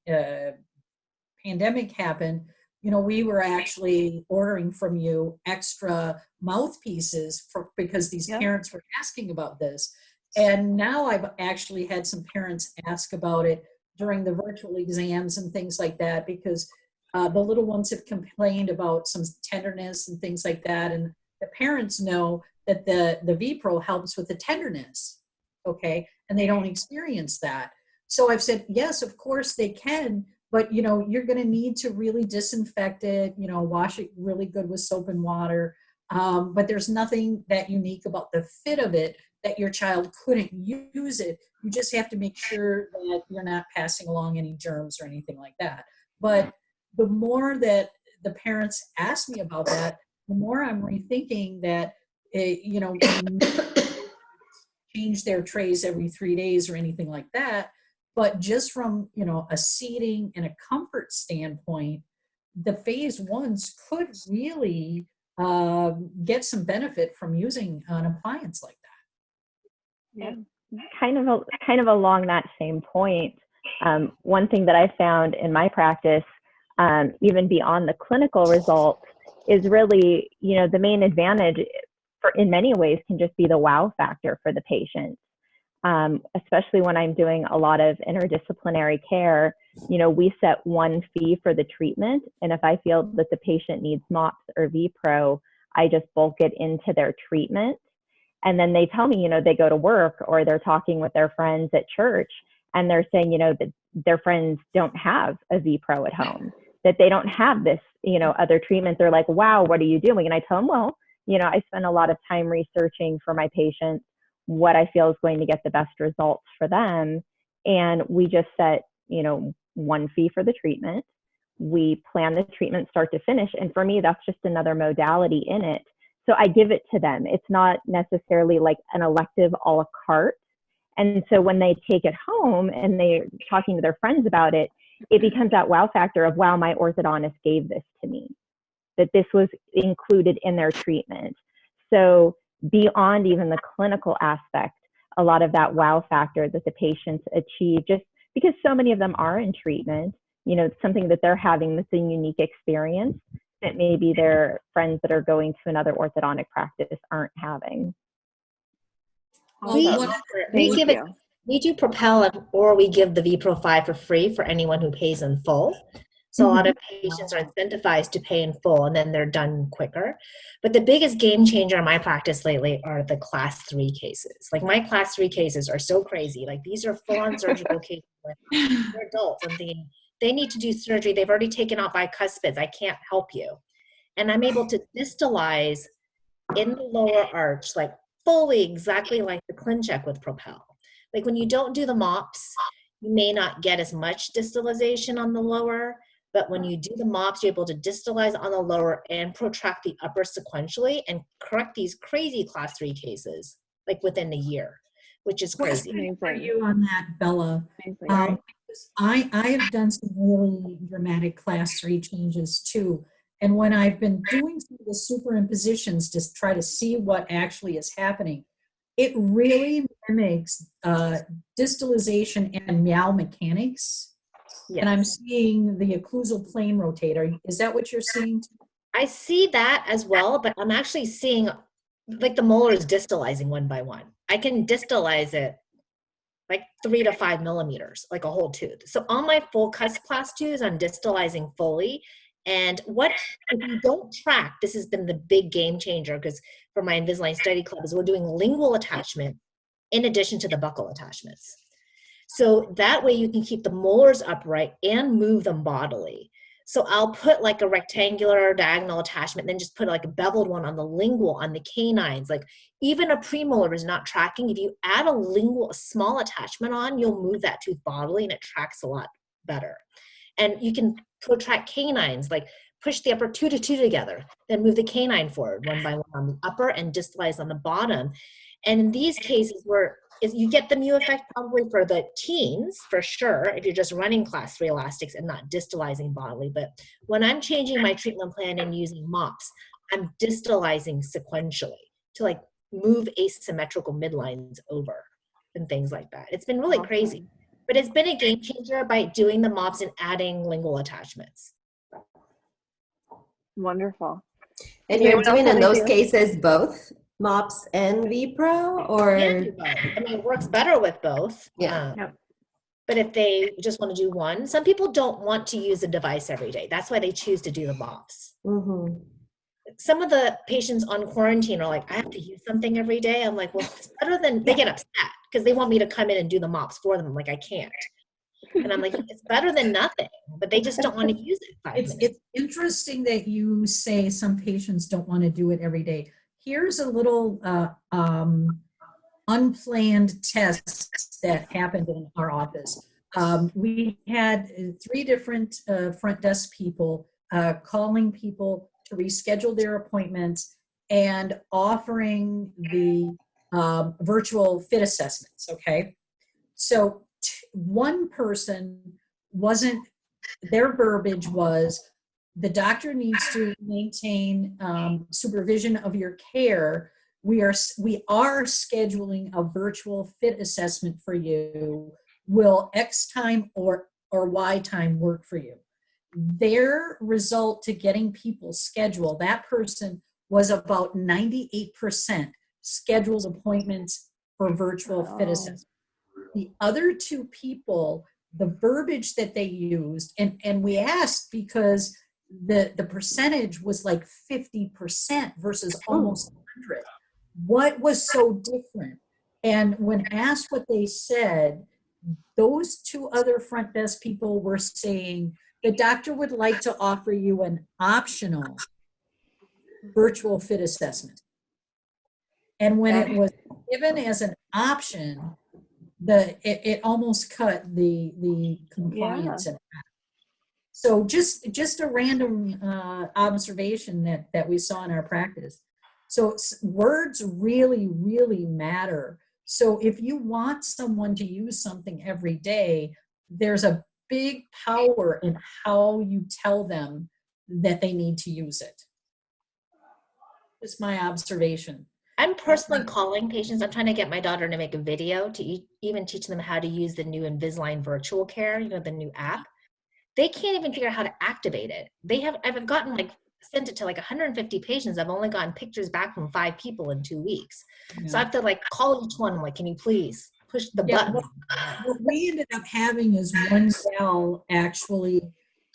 pandemic happened, we were actually ordering from you extra mouthpieces because these parents were asking about this. And now I've actually had some parents ask about it during the virtual exams and things like that, because the little ones have complained about some tenderness and things like that. And the parents know that the vPro helps with the tenderness, okay? And they don't experience that. So I've said, yes, of course they can, but you're going to need to really disinfect it, wash it really good with soap and water. But there's nothing that unique about the fit of it that your child couldn't use it. You just have to make sure that you're not passing along any germs or anything like that. But the more that the parents ask me about that, the more I'm rethinking that, change their trays every 3 days or anything like that. But just from, a seating and a comfort standpoint, the phase 1s could really get some benefit from using an appliance like that. Yeah. Kind of along that same point, one thing that I found in my practice, even beyond the clinical results, is really, the main advantage in many ways can just be the wow factor for the patient. especially when I'm doing a lot of interdisciplinary care, you know, we set one fee for the treatment. And if I feel that the patient needs MOPS or VPRO, I just bulk it into their treatment. And then they tell me, you know, they go to work or they're talking with their friends at church and they're saying, you know, that their friends don't have a VPRO at home, that they don't have this, you know, other treatment. They're like, wow, what are you doing? And I tell them, well, you know, I spend a lot of time researching for my patients what I feel is going to get the best results for them. And we just set, you know, one fee for the treatment. We plan the treatment start to finish. And for me, that's just another modality in it. So I give it to them. It's not necessarily like an elective a la carte. And so when they take it home and they're talking to their friends about it, it becomes that wow factor of, wow, my orthodontist gave this to me, that this was included in their treatment. So beyond even the clinical aspect, a lot of that wow factor that the patients achieve, just because so many of them are in treatment, you know, something that they're having that's a unique experience that maybe their friends that are going to another orthodontic practice aren't having. Awesome. We give it, we do Propel, or we give the VPRO 5 for free for anyone who pays in full. So a lot of patients are incentivized to pay in full and then they're done quicker. But the biggest game changer in my practice lately are the class 3 cases. Like my class 3 cases are so crazy. Like these are full-on surgical cases. They're adults. I'm thinking they need to do surgery. They've already taken out bicuspids. I can't help you. And I'm able to distalize in the lower arch, like fully exactly like the ClinCheck with Propel. Like when you don't do the MOPS, you may not get as much distalization on the lower, but when you do the MOPS, you're able to distalize on the lower and protract the upper sequentially and correct these crazy class 3 cases, like within a year, which is crazy. For you on that, Bella. I have done some really dramatic class 3 changes too. And when I've been doing some of the superimpositions to try to see what actually is happening, it really mimics distalization and meow mechanics. Yes. And I'm seeing the occlusal plane rotator. Is that what you're seeing? I see that as well, but I'm actually seeing like the molars distalizing one by one. I can distalize it like 3 to 5 millimeters, like a whole tooth. So on my full cusp class 2s, I'm distalizing fully. And what if you don't track, this has been the big game changer, because for my Invisalign study club is we're doing lingual attachment in addition to the buccal attachments. So that way you can keep the molars upright and move them bodily. So I'll put like a rectangular diagonal attachment, then just put like a beveled one on the lingual, on the canines. Like even a premolar is not tracking. If you add a lingual, a small attachment on, you'll move that tooth bodily and it tracks a lot better. And you can protract canines, like push the upper 2 to 2 together, then move the canine forward one by one on the upper and distalize on the bottom. And in these cases where you get the mu effect probably for the teens, for sure, if you're just running class 3 elastics and not distalizing bodily. But when I'm changing my treatment plan and using MOPS, I'm distalizing sequentially to like move asymmetrical midlines over and things like that. It's been really crazy. But it's been a game changer by doing the MOPS and adding lingual attachments. Wonderful. And you're doing in those cases both MOPS and VPRO, or? You can do both. I mean, it works better with both. Yeah. But if they just want to do one, some people don't want to use a device every day. That's why they choose to do the MOPS. Mm-hmm. Some of the patients on quarantine are like, I have to use something every day. I'm like, well, it's better than, they get upset because they want me to come in and do the MOPS for them. I'm like, I can't. And I'm like, it's better than nothing, but they just don't want to use it 5 minutes. It's interesting that you say some patients don't want to do it every day. Here's a little unplanned test that happened in our office. We had 3 different front desk people calling people to reschedule their appointments and offering the virtual fit assessments, okay? So one person wasn't, their verbiage was, the doctor needs to maintain supervision of your care. We are scheduling a virtual fit assessment for you. Will X time or Y time work for you? Their result to getting people scheduled, that person was about 98% scheduled appointments for virtual fit assessment. The other two people, the verbiage that they used, and we asked because the percentage was like 50% versus almost 100. What was so different? And when asked what they said, those two other front desk people were saying, the doctor would like to offer you an optional virtual fit assessment. And when it was given as an option, it almost cut the compliance in half. So just a random observation that we saw in our practice. So words really, really matter. So if you want someone to use something every day, there's a big power in how you tell them that they need to use it. Just my observation. I'm personally calling patients. I'm trying to get my daughter to make a video to even teach them how to use the new Invisalign virtual care, the new app. They can't even figure out how to activate it. I've gotten sent it to 150 patients. I've only gotten pictures back from 5 people in 2 weeks. Yeah. So I have to call each one. I'm like, can you please push the button? What we ended up having is one gal actually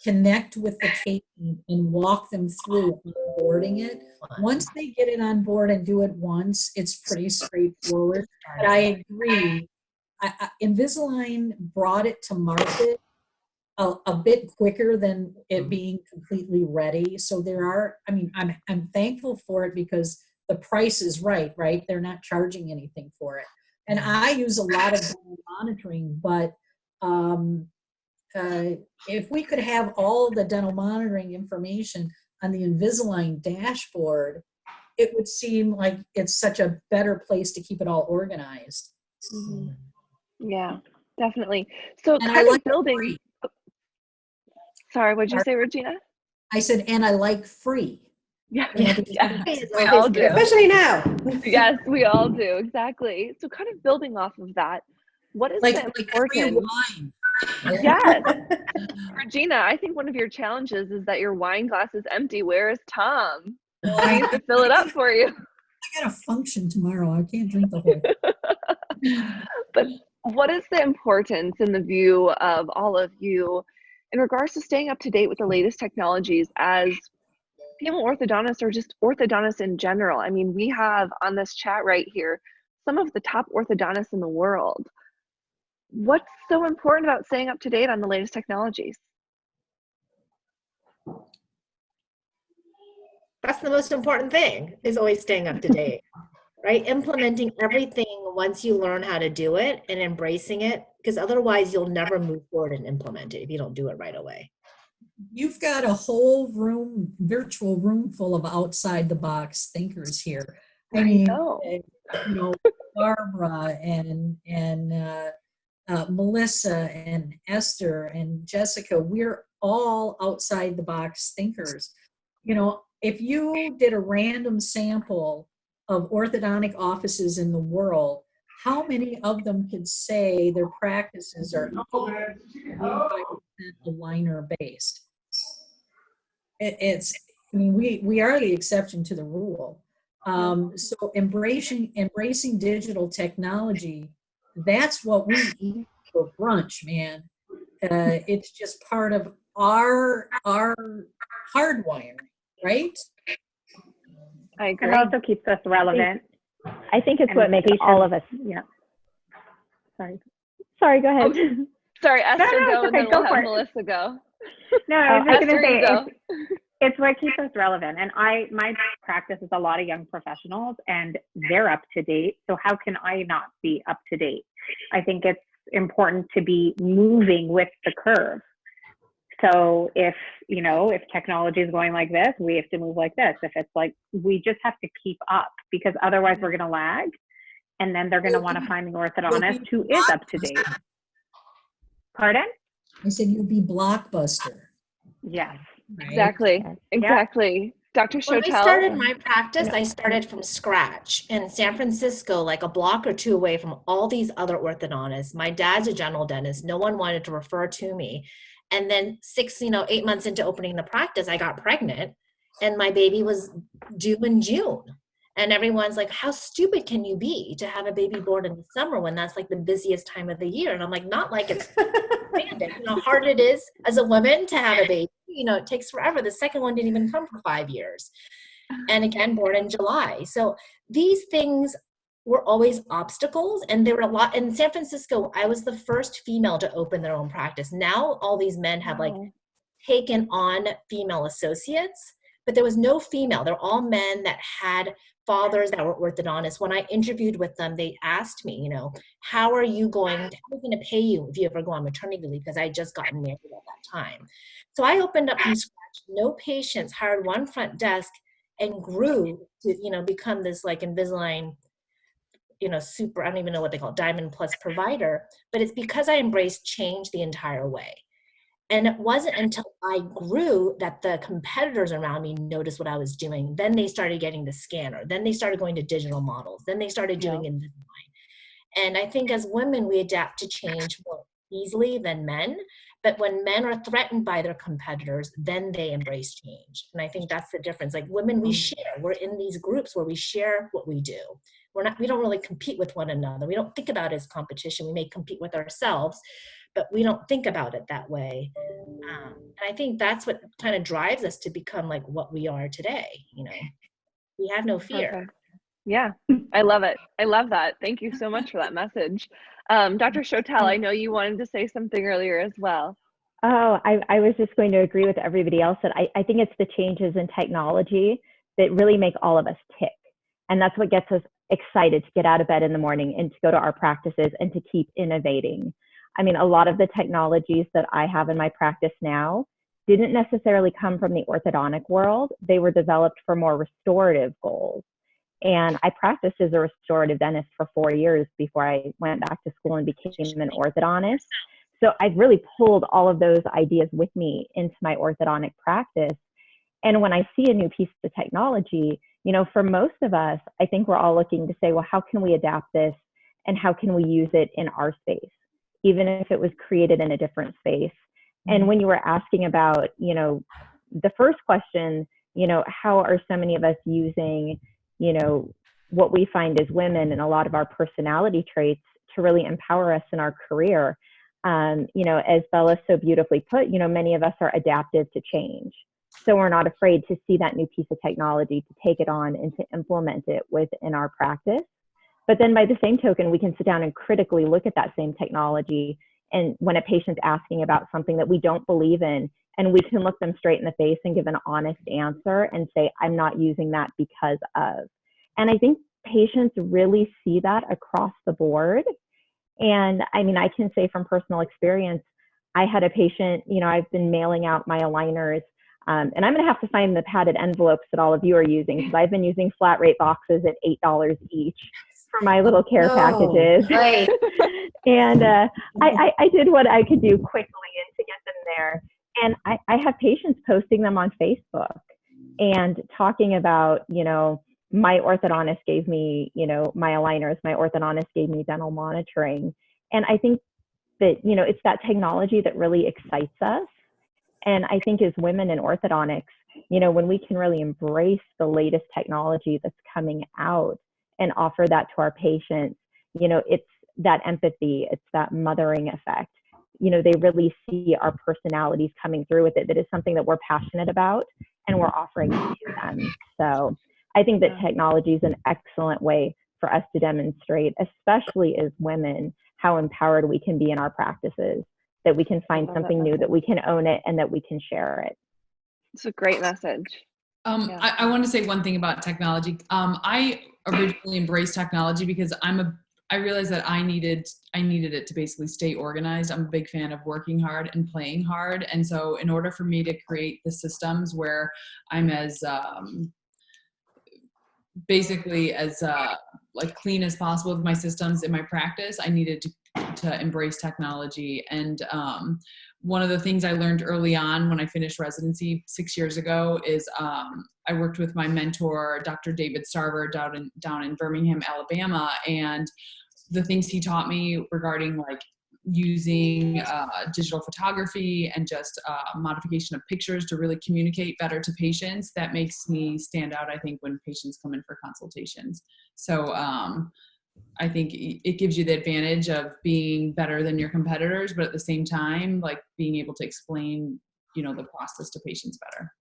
connect with the patient and walk them through onboarding it. Once they get it on board and do it once, it's pretty straightforward. But I agree. Invisalign brought it to market a bit quicker than it being completely ready. So I'm thankful for it because the price is right? They're not charging anything for it. And I use a lot of monitoring, but if we could have all the dental monitoring information on the Invisalign dashboard, it would seem like it's such a better place to keep it all organized. Mm-hmm. Yeah, definitely. So and kind of building. Sorry, what'd you say, Regina? I said, and I like free. Yeah, we all do. Especially now. Yes, we all do. Exactly. So kind of building off of that, what is the importance? Wine. Yes. Regina, I think one of your challenges is that your wine glass is empty. Where is Tom? I need to fill it up for you. I got a function tomorrow. I can't drink the whole. But what is the importance in the view of all of you in regards to staying up to date with the latest technologies as female orthodontists or just orthodontists in general? I mean, we have on this chat right here some of the top orthodontists in the world. What's so important about staying up to date on the latest technologies? That's the most important thing, is always staying up to date, right? Implementing everything once you learn how to do it and embracing it, because otherwise you'll never move forward and implement it if you don't do it right away. You've got a whole virtual room full of outside the box thinkers here. I mean, Barbara and Melissa and Esther and Jessica, we're all outside the box thinkers. If you did a random sample of orthodontic offices in the world, how many of them could say their practices are 85% aligner based? We are the exception to the rule. So embracing digital technology, that's what we eat for brunch, man. It's just part of our hardwiring, right? I agree. It also keeps us relevant. I think it's what makes all of us. Yeah. Sorry, go ahead. Oh, sorry, Esther, go, and then we'll have Melissa go. No, I was just going to say, go. it's what keeps us relevant. And my practice is a lot of young professionals and they're up to date. So how can I not be up to date? I think it's important to be moving with the curve. So if technology is going like this, we have to move like this. If it's we just have to keep up, because otherwise we're going to lag. And then they're going to want to find the orthodontist who is up to date. Pardon? I said you'd be Blockbuster. Yes. Right? Exactly. Yeah. Dr. Shotell. When I started my practice, I started from scratch in San Francisco, a block or two away from all these other orthodontists. My dad's a general dentist. No one wanted to refer to me. And then 8 months into opening the practice, I got pregnant and my baby was due in June. And everyone's like, how stupid can you be to have a baby born in the summer when that's like the busiest time of the year? And I'm like, not like it's standard. You know how hard it is as a woman to have a baby. You know, it takes forever. The second one didn't even come for 5 years. And again, born in July. So these things were always obstacles. And there were a lot in San Francisco. I was the first female to open their own practice. Now all these men have like taken on female associates, but there was no female. They're all men that had fathers that were orthodontists. When I interviewed with them, they asked me, you know, how are we going to pay you if you ever go on maternity leave? Because I had just gotten married at that time. So I opened up from scratch, no patients, hired one front desk, and grew to, you know, become this like Invisalign, you know, super, I don't even know what they call it, Diamond Plus provider. But it's because I embraced change the entire way. And it wasn't until I grew that the competitors around me noticed what I was doing. Then they started getting the scanner. Then they started going to digital models. Then they started doing Invisalign. And I think as women, we adapt to change more easily than men. But when men are threatened by their competitors, then they embrace change. And I think that's the difference. Like women, we share. We're in these groups where we share what we do. We don't really compete with one another. We don't think about it as competition. We may compete with ourselves, but we don't think about it that way. And I think that's what kind of drives us to become like what we are today. You know, we have no fear. Perfect. Yeah, I love it. I love that. Thank you so much for that message. Dr. Shotell, I know you wanted to say something earlier as well. Oh, I was just going to agree with everybody else that I think it's the changes in technology that really make all of us tick. And that's what gets us excited to get out of bed in the morning and to go to our practices and to keep innovating. I mean, a lot of the technologies that I have in my practice now didn't necessarily come from the orthodontic world. They were developed for more restorative goals. And I practiced as a restorative dentist for 4 years before I went back to school and became an orthodontist. So I've really pulled all of those ideas with me into my orthodontic practice. And when I see a new piece of technology, you know, for most of us, I think we're all looking to say, well, how can we adapt this and how can we use it in our space, even if it was created in a different space? And when you were asking about, you know, the first question, you know, how are so many of us using, you know, what we find as women and a lot of our personality traits to really empower us in our career? You know, as Bella so beautifully put, you know, many of us are adaptive to change. So we're not afraid to see that new piece of technology, to take it on and to implement it within our practice. But then by the same token, we can sit down and critically look at that same technology. And when a patient's asking about something that we don't believe in, and we can look them straight in the face and give an honest answer and say, I'm not using that because of. And I think patients really see that across the board. And I mean, I can say from personal experience, I had a patient, you know, I've been mailing out my aligners, and I'm going to have to find the padded envelopes that all of you are using, because I've been using flat rate boxes at $8 each for my little care packages. Right. And I did what I could do quickly and to get them there. And I have patients posting them on Facebook and talking about, you know, my orthodontist gave me, you know, my aligners, my orthodontist gave me dental monitoring. And I think that, you know, it's that technology that really excites us. And I think as women in orthodontics, you know, when we can really embrace the latest technology that's coming out and offer that to our patients, you know, it's that empathy, it's that mothering effect. You know, they really see our personalities coming through with it. That is something that we're passionate about and we're offering it to them. So I think that technology is an excellent way for us to demonstrate, especially as women, how empowered we can be in our practices, that we can find something new, that we can own it, and that we can share it. It's a great message. I want to say one thing about technology. I originally embraced technology because I realized that I needed it to basically stay organized. I'm a big fan of working hard and playing hard. And so in order for me to create the systems where I'm as basically as like clean as possible with my systems in my practice, I needed to embrace technology. And one of the things I learned early on when I finished residency 6 years ago is I worked with my mentor, Dr. David Starver, down in Birmingham, Alabama. And the things he taught me regarding like using digital photography and just modification of pictures to really communicate better to patients, that makes me stand out, I think, when patients come in for consultations. So I think it gives you the advantage of being better than your competitors, but at the same time, like being able to explain, the process to patients better.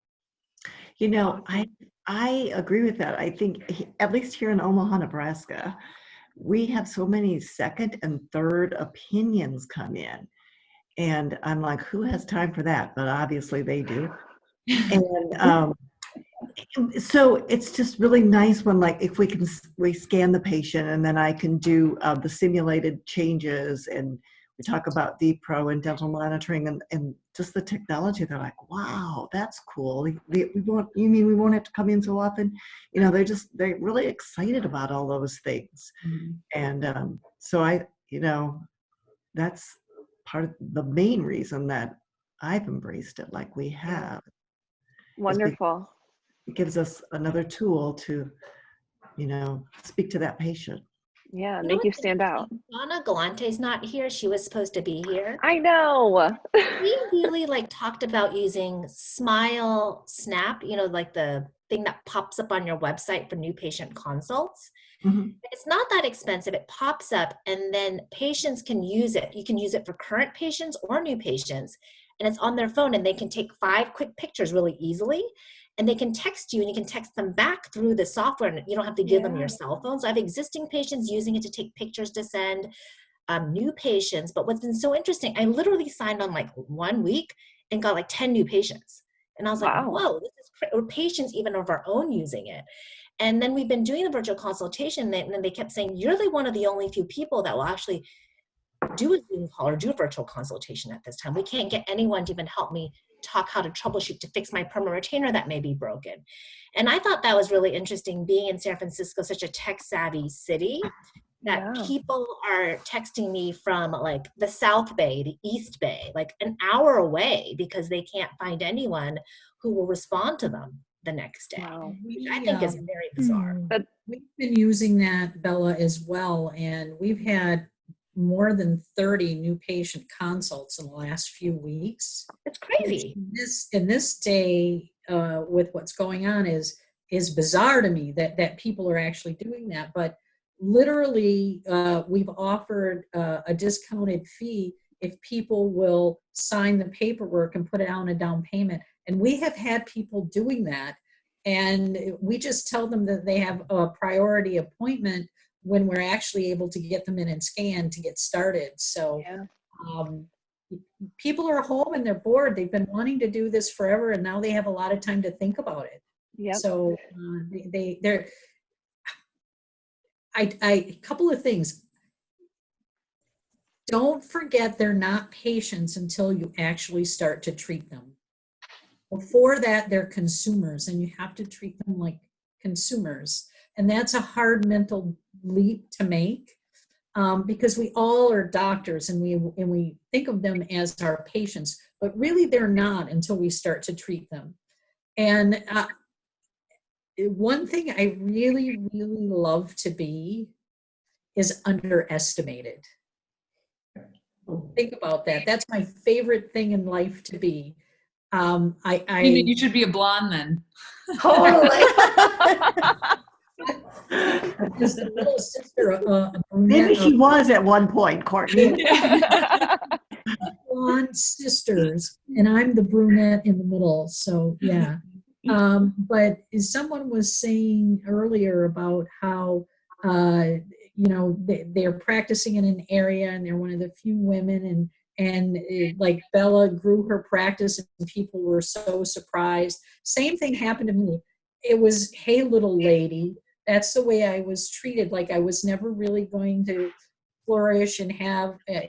I agree with that. I think at least here in Omaha, Nebraska, we have so many second and third opinions come in. And I'm like, who has time for that? But obviously they do. And so it's just really nice when, like, if we scan the patient and then I can do the simulated changes, and we talk about Deep Pro and dental monitoring and just the technology. They're like, wow, that's cool. You mean we won't have to come in so often? They're really excited about all those things. Mm-hmm. And so that's part of the main reason that I've embraced it like we have. Wonderful. It gives us another tool to, speak to that patient. Yeah, make you stand out. Donna Galante's not here. She was supposed to be here. I know. We really talked about using Smile Snap, like the thing that pops up on your website for new patient consults. Mm-hmm. It's not that expensive. It pops up and then patients can use it. You can use it for current patients or new patients, and it's on their phone, and they can take 5 quick pictures really easily, and they can text you, and you can text them back through the software, and you don't have to give them your cell phone. So I have existing patients using it to take pictures to send, new patients. But what's been so interesting, I literally signed on 1 week and got 10 new patients. And I was like, whoa, this is or patients even of our own using it. And then we've been doing the virtual consultation, and then they kept saying, you're one of the only few people that will actually do a Zoom call or do a virtual consultation at this time. We can't get anyone to even help me talk how to troubleshoot to fix my perma retainer that may be broken. And I thought that was really interesting, being in San Francisco, such a tech savvy city, that people are texting me from the South Bay, the East Bay, an hour away, because they can't find anyone who will respond to them the next day, which I think is very bizarre. But we've been using that, Bella, as well, and we've had more than 30 new patient consults in the last few weeks. It's crazy. In this day, with what's going on, is bizarre to me that people are actually doing that. But literally, we've offered a discounted fee if people will sign the paperwork and put it on a down payment. And we have had people doing that. And we just tell them that they have a priority appointment when we're actually able to get them in and scan to get started. So people are home and they're bored. They've been wanting to do this forever, and now they have a lot of time to think about it. Yep. So they're a couple of things. Don't forget they're not patients until you actually start to treat them. Before that, they're consumers, and you have to treat them like consumers. And that's a hard mental leap to make, because we all are doctors, and we think of them as our patients, but really they're not until we start to treat them. And one thing I really, really love to be is underestimated. Think about that. That's my favorite thing in life to be. You should be a blonde then. Totally. Just a little sister, Maybe she was at one point, Courtney. Blonde sisters, and I'm the brunette in the middle. So yeah. But someone was saying earlier about how they're practicing in an area, and they're one of the few women, and like Bella grew her practice, and people were so surprised. Same thing happened to me. It was, hey, little lady. That's the way I was treated. Like I was never really going to flourish and have a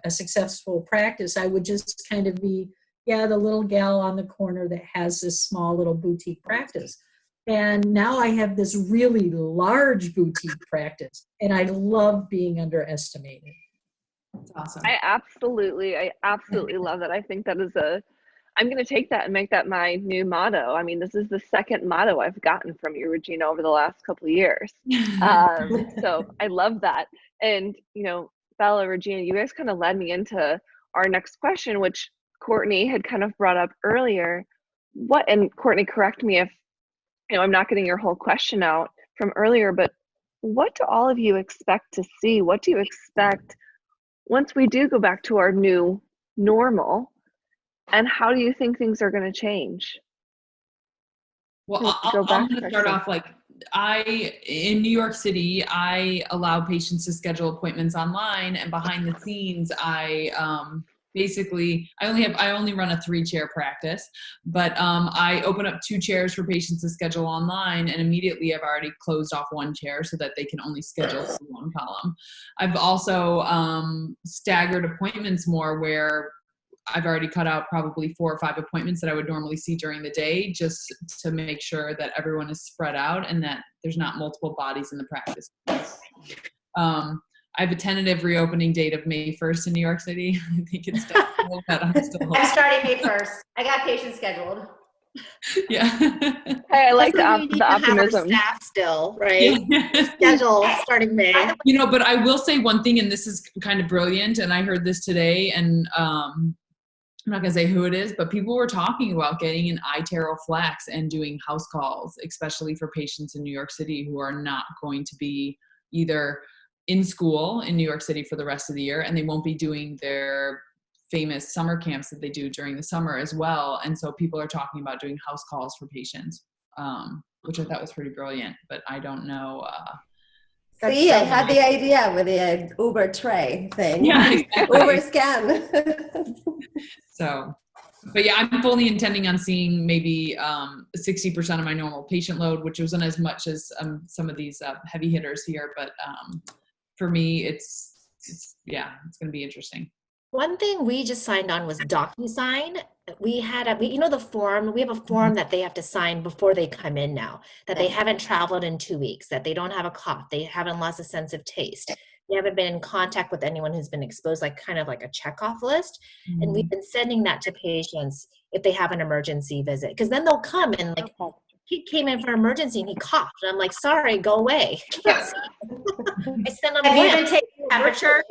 successful practice. I would just kind of be, the little gal on the corner that has this small little boutique practice. And now I have this really large boutique practice, and I love being underestimated. That's awesome. I absolutely love that. I think that is I'm going to take that and make that my new motto. I mean, this is the second motto I've gotten from you, Regina, over the last couple of years. So I love that. And, Bella, Regina, you guys kind of led me into our next question, which Courtney had kind of brought up earlier. And Courtney, correct me if I'm not getting your whole question out from earlier, but what do all of you expect to see? What do you expect once we do go back to our new normal? And how do you think things are going to change? Well, I'm going to start off in New York City, I allow patients to schedule appointments online, and behind the scenes, I only run a 3-chair practice, but I open up 2 chairs for patients to schedule online, and immediately I've already closed off 1 chair so that they can only schedule through 1 column. I've also staggered appointments more, where I've already cut out probably 4 or 5 appointments that I would normally see during the day, just to make sure that everyone is spread out and that there's not multiple bodies in the practice. I have a tentative reopening date of May 1st in New York City. I think it's definitely that I'm starting May 1st. I got patients scheduled. Yeah. Hey, I like the optimism. Have our staff still, right? Yeah. Schedule starting May. But I will say one thing, and this is kind of brilliant, and I heard this today, and I'm not going to say who it is, but people were talking about getting an iTero Flex and doing house calls, especially for patients in New York City who are not going to be either in school in New York City for the rest of the year, and they won't be doing their famous summer camps that they do during the summer as well. And so people are talking about doing house calls for patients, which I thought was pretty brilliant, but I don't know. See, I had the idea with the Uber tray thing. Yeah, exactly. Uber scan. So, but yeah, I'm fully intending on seeing maybe 60% of my normal patient load, which wasn't as much as some of these heavy hitters here. But for me, it's going to be interesting. One thing we just signed on was DocuSign. We have a form that they have to sign before they come in now, that they haven't traveled in 2 weeks, that they don't have a cough, they haven't lost a sense of taste, they haven't been in contact with anyone who's been exposed, kind of like a checkoff list. Mm-hmm. And we've been sending that to patients if they have an emergency visit, because then they'll come and he came in for an emergency and he coughed, and I'm like, sorry, go away. I sent him Have you been taking temperature?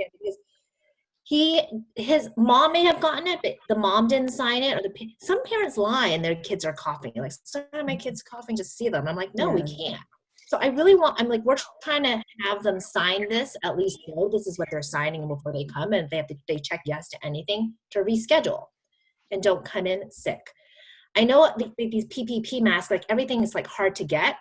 His mom may have gotten it, but the mom didn't sign it. Or some parents lie and their kids are coughing. Like, sorry, my kid's coughing, just see them. I'm like, no, we can't. So we're trying to have them sign this, at least know this is what they're signing before they come. And if they check yes to anything, to reschedule and don't come in sick. I know these PPP masks, everything is hard to get.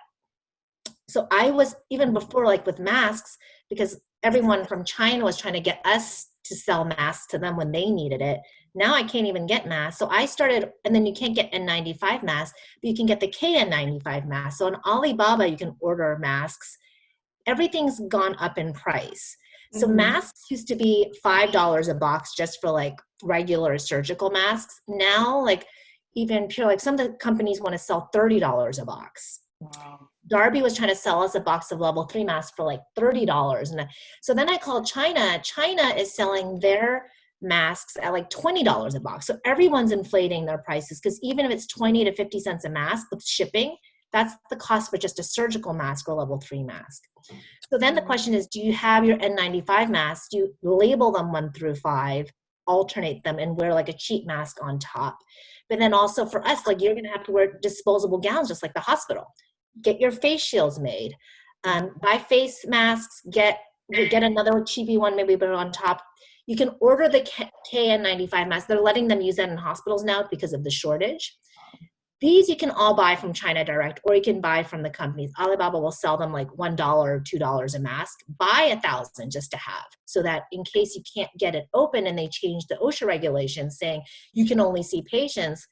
So I was, even before, with masks, because everyone from China was trying to get us to sell masks to them when they needed it. Now I can't even get masks. So I started, and then you can't get N95 masks, but you can get the KN95 mask. So on Alibaba, you can order masks. Everything's gone up in price. So masks used to be $5 a box just for regular surgical masks. Now, even pure, some of the companies want to sell $30 a box. Wow. Darby was trying to sell us a box of level 3 masks for $30. And so then I called China. China is selling their masks at $20 a box. So everyone's inflating their prices, because even if it's 20 to 50 cents a mask with shipping, that's the cost for just a surgical mask or level 3 mask. So then the question is, do you have your N95 masks? Do you label them 1 through 5, alternate them, and wear a cheap mask on top? But then also for us, you're going to have to wear disposable gowns, just like the hospital. Get your face shields made. Buy face masks. Get another cheapy one, maybe put it on top. You can order the KN95 masks. They're letting them use that in hospitals now because of the shortage. These you can all buy from China Direct, or you can buy from the companies. Alibaba will sell them $1 or $2 a mask. Buy 1,000 just to have, so that in case you can't get it open and they change the OSHA regulations saying you can only see patients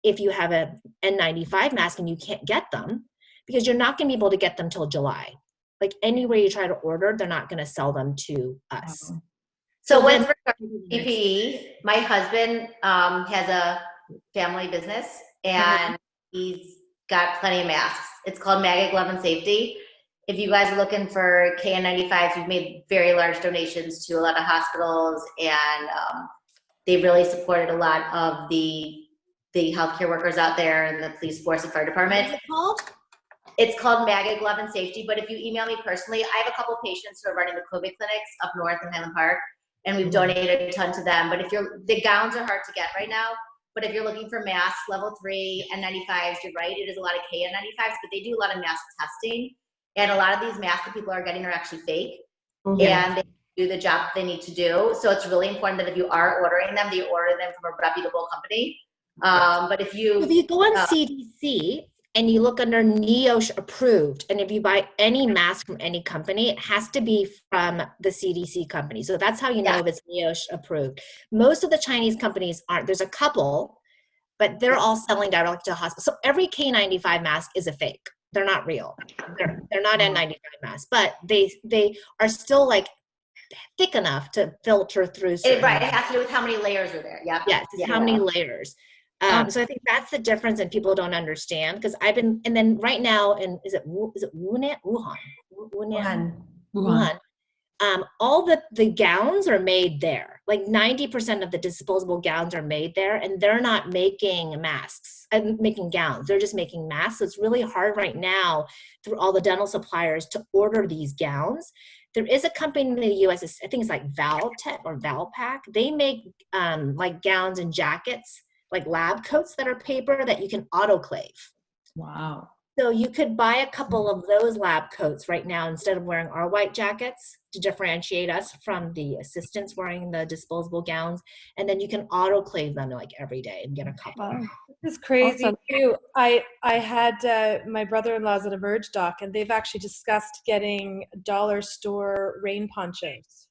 if you have a N95 mask and you can't get them, because you're not going to be able to get them till July. Anywhere you try to order, they're not going to sell them to us. So with regard to PPE, my husband has a family business, and he's got plenty of masks. It's called Maggot Glove and Safety. If you guys are looking for KN95s, we've made very large donations to a lot of hospitals, and they really supported a lot of the healthcare workers out there and the police force and fire department. What's it called? It's called Maggot Glove and Safety, but if you email me personally, I have a couple patients who are running the COVID clinics up north in Highland Park. and we've donated a ton to them. But the gowns are hard to get right now. But if you're looking for masks, level 3 N95s, you're right. It is a lot of KN95s, but they do a lot of mask testing. And a lot of these masks that people are getting are actually fake. And they do the job they need to do. So it's really important that if you are ordering them, that you order them from a reputable company. But if you go on CDC and you look under NIOSH approved, and if you buy any mask from any company, it has to be from the CDC company. So that's how you know if it's NIOSH approved. Most of the Chinese companies aren't. There's a couple, but they're all selling directly to hospitals. So every K95 mask is a fake. They're not real. They're not N95 masks, but they are still like thick enough to filter through. Right, it has to do with how many layers are there. Yes, how many layers. So I think that's the difference, and people don't understand, because and then right now, is it Wuhan? All the gowns are made there. Like 90% of the disposable gowns are made there, and they're not making masks and making gowns. They're just making masks. So it's really hard right now through all the dental suppliers to order these gowns. There is a company in the US, I think it's like Valtech or Valpak. They make like gowns and jackets, like lab coats that are paper that you can autoclave. Wow. So you could buy a couple of those lab coats right now instead of wearing our white jackets to differentiate us from the assistants wearing the disposable gowns. And then you can autoclave them like every day and get a couple. Wow. This is crazy too. I had my brother-in-law's at a Merge Doc, and they've actually discussed getting dollar store rain ponchos.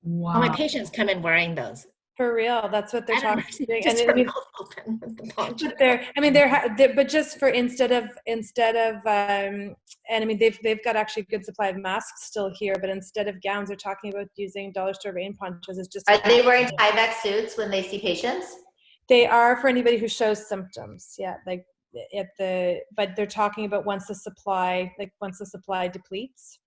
Wow. All my patients come in wearing those. For real, that's what they're talking about. Just And but just for instead of and I mean they've got actually good supply of masks still here, but instead of gowns, they're talking about using dollar store rain ponchos. It's just. Are they wearing Tyvek suits when they see patients? They are for anybody who shows symptoms. Yeah, like but they're talking about once the supply depletes.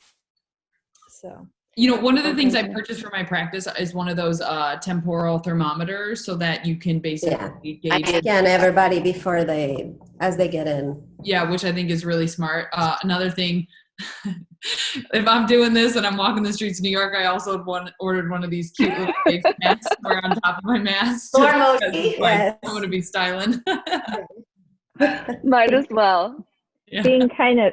So. You know, one of the things I purchased for my practice is one of those temporal thermometers, so that you can basically gauge. Scan everybody before as they get in. Yeah, which I think is really smart. Another thing, if I'm doing this and I'm walking the streets of New York, I also ordered one of these cute little face masks to wear on top of my mask. Yes. I'm gonna be styling. Might as well. Yeah. Being kind of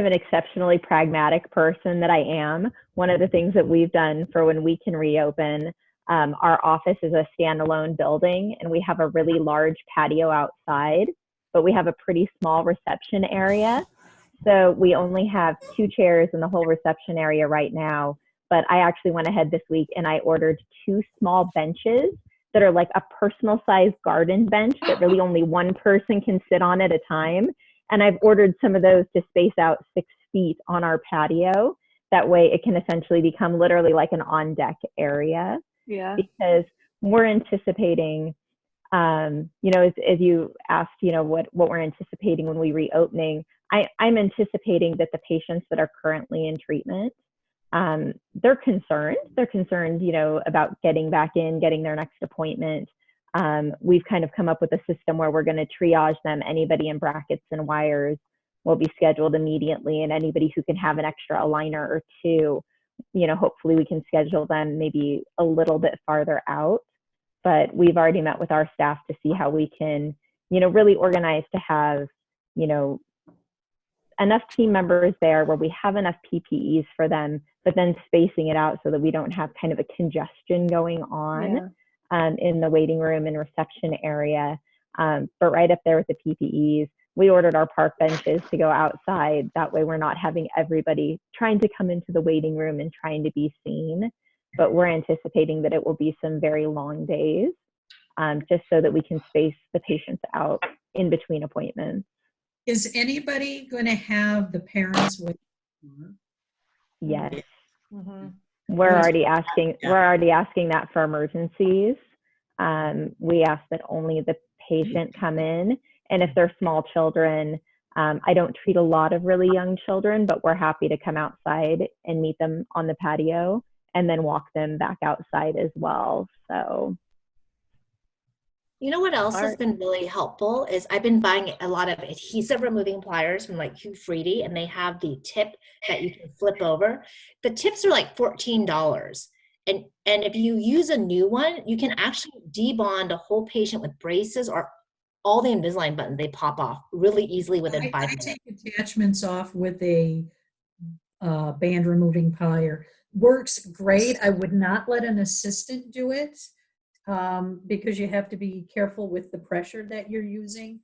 an exceptionally pragmatic person that I am, one of the things that we've done for when we can reopen, our office is a standalone building, and we have a really large patio outside, but we have a pretty small reception area. So we only have 2 chairs in the whole reception area right now, but I actually went ahead this week and I ordered 2 small benches that are like a personal sized garden bench that really only one person can sit on at a time. And I've ordered some of those to space out 6 feet on our patio. That way it can essentially become literally like an on-deck area. Yeah. Because we're anticipating, you know, as you asked, you know, what we're anticipating when we reopening, I'm anticipating that the patients that are currently in treatment, they're concerned, you know, about getting back in, getting their next appointment. We've kind of come up with a system where we're going to triage them. Anybody in brackets and wires will be scheduled immediately, and anybody who can have an extra aligner or 2, you know, hopefully we can schedule them maybe a little bit farther out. But we've already met with our staff to see how we can, you know, really organize to have, you know, enough team members there where we have enough PPEs for them, but then spacing it out so that we don't have kind of a congestion going on. Yeah. In the waiting room and reception area. But right up there with the PPEs, we ordered our park benches to go outside. That way we're not having everybody trying to come into the waiting room and trying to be seen. But we're anticipating that it will be some very long days, just so that we can space the patients out in between appointments. Is anybody going to have the parents with them? Yes. Mm-hmm. We're already asking that for emergencies. We ask that only the patient come in, and if they're small children, I don't treat a lot of really young children, but we're happy to come outside and meet them on the patio and then walk them back outside as well. So, you know what else has been really helpful is I've been buying a lot of adhesive removing pliers from like Hugh Freedy, and they have the tip that you can flip over. The tips are like $14, And if you use a new one, you can actually debond a whole patient with braces, or all the Invisalign buttons, they pop off really easily within 5 minutes. I take attachments off with a band removing plier. Works great. I would not let an assistant do it because you have to be careful with the pressure that you're using.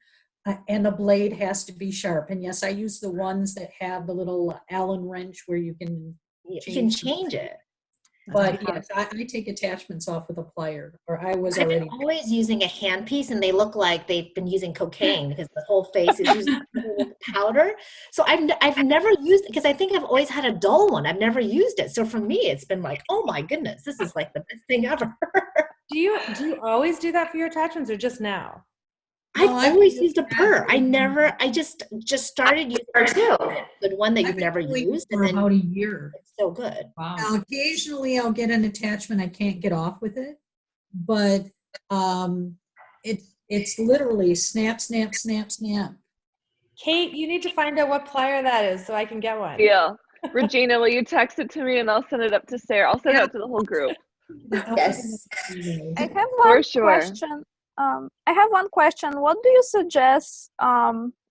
And the blade has to be sharp. And yes, I use the ones that have the little Allen wrench where you can change it. But yes, I take attachments off with a plier, or I was I've already. been always using a handpiece, and they look like they've been using cocaine because the whole face is using powder. So I've never used it because I think I've always had a dull one. I've never used it. So for me, it's been like, oh my goodness, this is like the best thing ever. Do you always do that for your attachments, or just now? I've always used a purr. I just started using a good one that you've never used. For about a year. It's so good. Wow. Now, occasionally I'll get an attachment I can't get off with it, but it's literally snap, snap, snap, snap. Kate, you need to find out what plier that is so I can get one. Yeah. Regina, will you text it to me and I'll send it up to Sarah? I'll send it out to the whole group. Yes. I have one question. I have one question. What do you suggest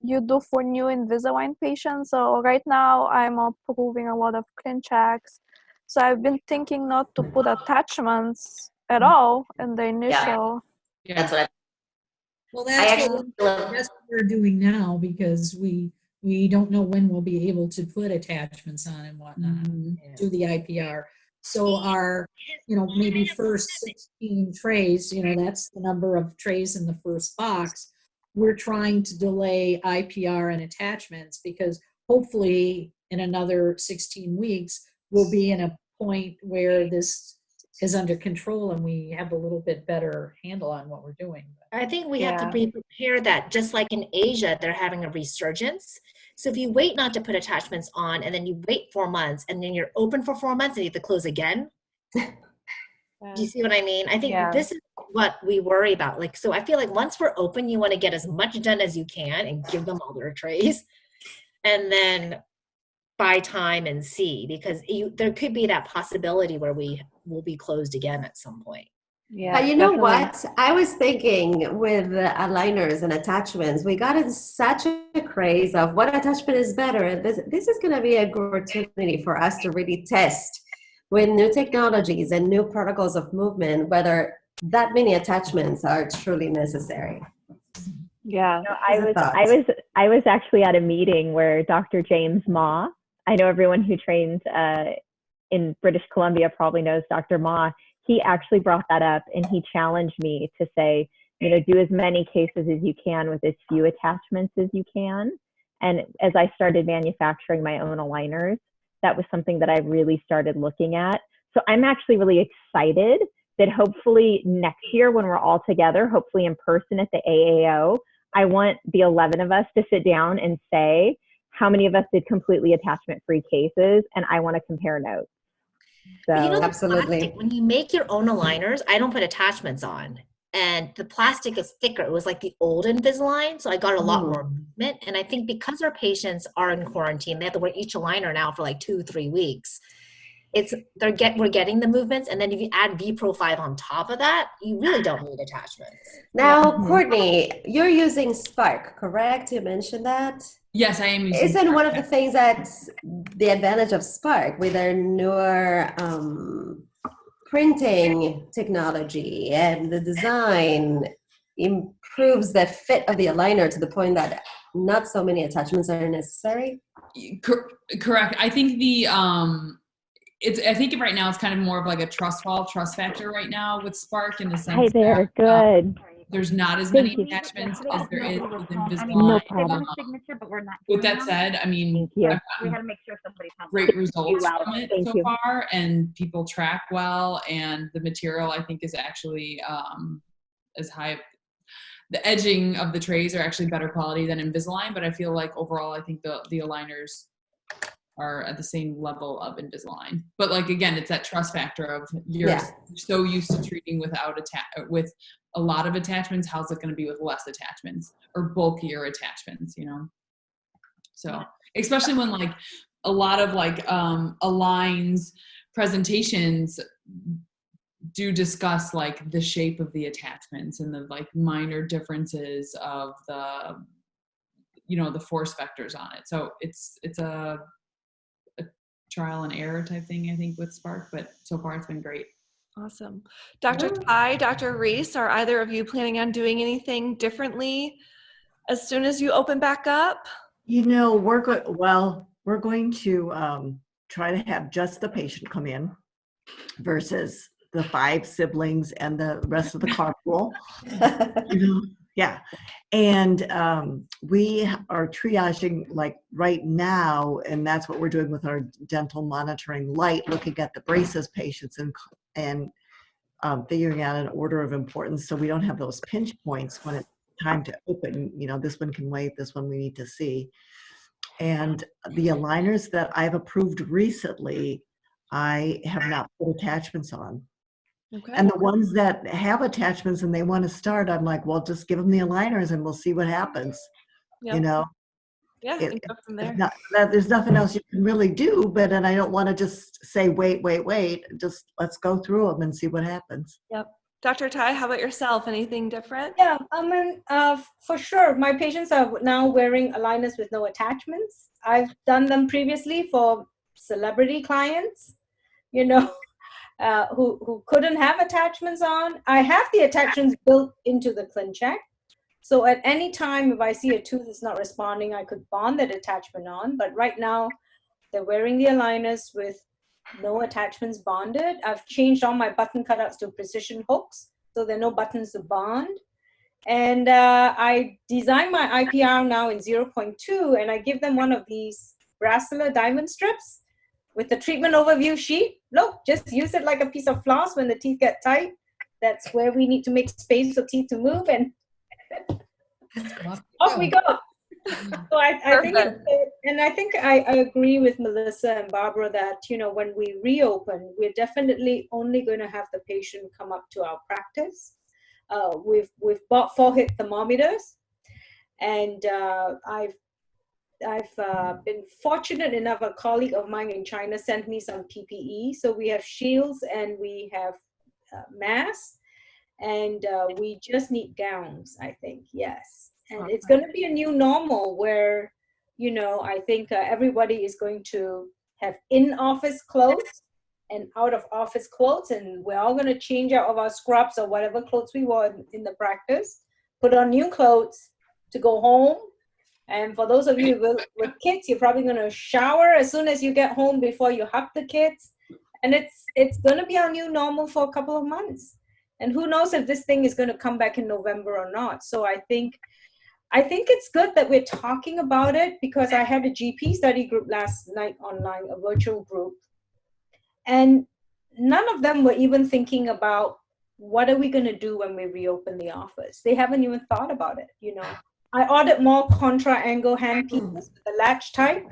you do for new Invisalign patients? So right now I'm approving a lot of clean checks. So I've been thinking not to put attachments at all in the initial. Yeah. That's what Well, that's what we're doing now, because we don't know when we'll be able to put attachments on and whatnot, do the IPR. So our, maybe first 16 trays, that's the number of trays in the first box. We're trying to delay IPR and attachments because hopefully in another 16 weeks, we'll be in a point where this is under control and we have a little bit better handle on what we're doing. I think we have to be prepared that just like in Asia, they're having a resurgence. So if you wait not to put attachments on and then you wait 4 months and then you're open for 4 months and you have to close again. Do you see what I mean? I think this is what we worry about. Like, so I feel like once we're open, you want to get as much done as you can and give them all their trays and then buy time and see, because there could be that possibility where we will be closed again at some point. Yeah, but you know what? I was thinking with aligners and attachments, we got in such a craze of what attachment is better. This is going to be a good opportunity for us to really test with new technologies and new protocols of movement, whether that many attachments are truly necessary. Yeah, I was actually at a meeting where Dr. James Ma, I know everyone who trains in British Columbia probably knows Dr. Ma. He actually brought that up and he challenged me to say, do as many cases as you can with as few attachments as you can. And as I started manufacturing my own aligners, that was something that I really started looking at. So I'm actually really excited that hopefully next year when we're all together, hopefully in person at the AAO, I want the 11 of us to sit down and say how many of us did completely attachment-free cases, and I want to compare notes. So, absolutely. Plastic, when you make your own aligners, I don't put attachments on, and the plastic is thicker. It was like the old Invisalign, so I got a lot more movement. And I think because our patients are in quarantine, they have to wear each aligner now for like 2-3 weeks. We're getting the movements, and then if you add V-Pro 5 on top of that, you really don't need attachments. Now, Courtney, you're using Spark, correct? You mentioned that. Yes, I am using Isn't one of the things that's the advantage of Spark with their newer printing technology and the design improves the fit of the aligner to the point that not so many attachments are necessary? Correct. I think I think right now it's kind of more of like a trust factor right now with Spark in the sense Hi there, good. There's not as many attachments as there is with Invisalign. No problem. With that said, I mean, I've gotten great results from it so far, and people track well, and the material I think is actually as high. The edging of the trays are actually better quality than Invisalign, but I feel like overall I think the aligners are at the same level of Invisalign. But like, again, it's that trust factor of you're so used to treating with a lot of attachments. How's it going to be with less attachments or bulkier attachments, So especially when like a lot of like Align's presentations do discuss like the shape of the attachments and the like minor differences of the, you know, the force vectors on it. So it's a trial and error type thing, I think, with Spark, but so far it's been great. Awesome. Dr. Ty, Dr. Ries, are either of you planning on doing anything differently as soon as you open back up? You know, we're going to try to have just the patient come in versus the 5 siblings and the rest of the carpool. You know? Yeah. And we are triaging like right now, and that's what we're doing with our dental monitoring light, looking at the braces patients and figuring out an order of importance so we don't have those pinch points when it's time to open. You know, this one can wait, this one we need to see. And the aligners that I've approved recently, I have not put attachments on. Okay. And the ones that have attachments and they want to start, I'm like, well, just give them the aligners and we'll see what happens. Yep. You know, Yeah, and go from there. there's nothing else you can really do, but and I don't want to just say, wait, just let's go through them and see what happens. Yep. Dr. Ty, how about yourself? Anything different? Yeah, I mean, for sure. My patients are now wearing aligners with no attachments. I've done them previously for celebrity clients, you know, who couldn't have attachments on. I have the attachments built into the ClinCheck. So at any time, if I see a tooth is not responding, I could bond that attachment on. But right now, they're wearing the aligners with no attachments bonded. I've changed all my button cutouts to precision hooks, so there are no buttons to bond. And I designed my IPR now in 0.2, and I give them one of these Brasseler diamond strips with the treatment overview sheet. Look, just use it like a piece of floss when the teeth get tight. That's where we need to make space for teeth to move, and off we go. So I think, and I think I agree with Melissa and Barbara that, you know, when we reopen, we're definitely only going to have the patient come up to our practice. We've bought 4 hip thermometers, and I've been fortunate enough, a colleague of mine in China sent me some PPE. So we have shields and we have masks, and we just need gowns, I think, yes. And it's going to be a new normal where, you know, I think everybody is going to have in-office clothes and out-of-office clothes, and we're all going to change out of our scrubs or whatever clothes we wore in the practice, put on new clothes to go home. And for those of you with kids, you're probably going to shower as soon as you get home before you hug the kids. And it's going to be our new normal for a couple of months. And who knows if this thing is going to come back in November or not. So I think it's good that we're talking about it, because I had a GP study group last night online, a virtual group. And none of them were even thinking about what are we going to do when we reopen the office. They haven't even thought about it, you know. I ordered more contra-angle handpieces with the latch type.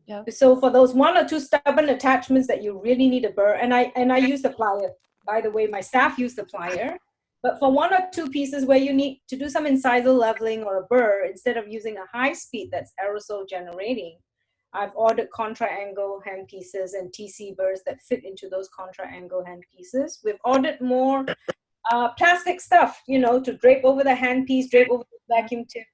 Yeah. So for those 1 or 2 stubborn attachments that you really need a burr, and I use the plier. By the way, my staff use the plier. But for 1 or 2 pieces where you need to do some incisal leveling or a burr, instead of using a high speed that's aerosol generating, I've ordered contra-angle handpieces and TC burrs that fit into those contra-angle handpieces. We've ordered more plastic stuff, you know, to drape over the handpiece, drape over the vacuum tip.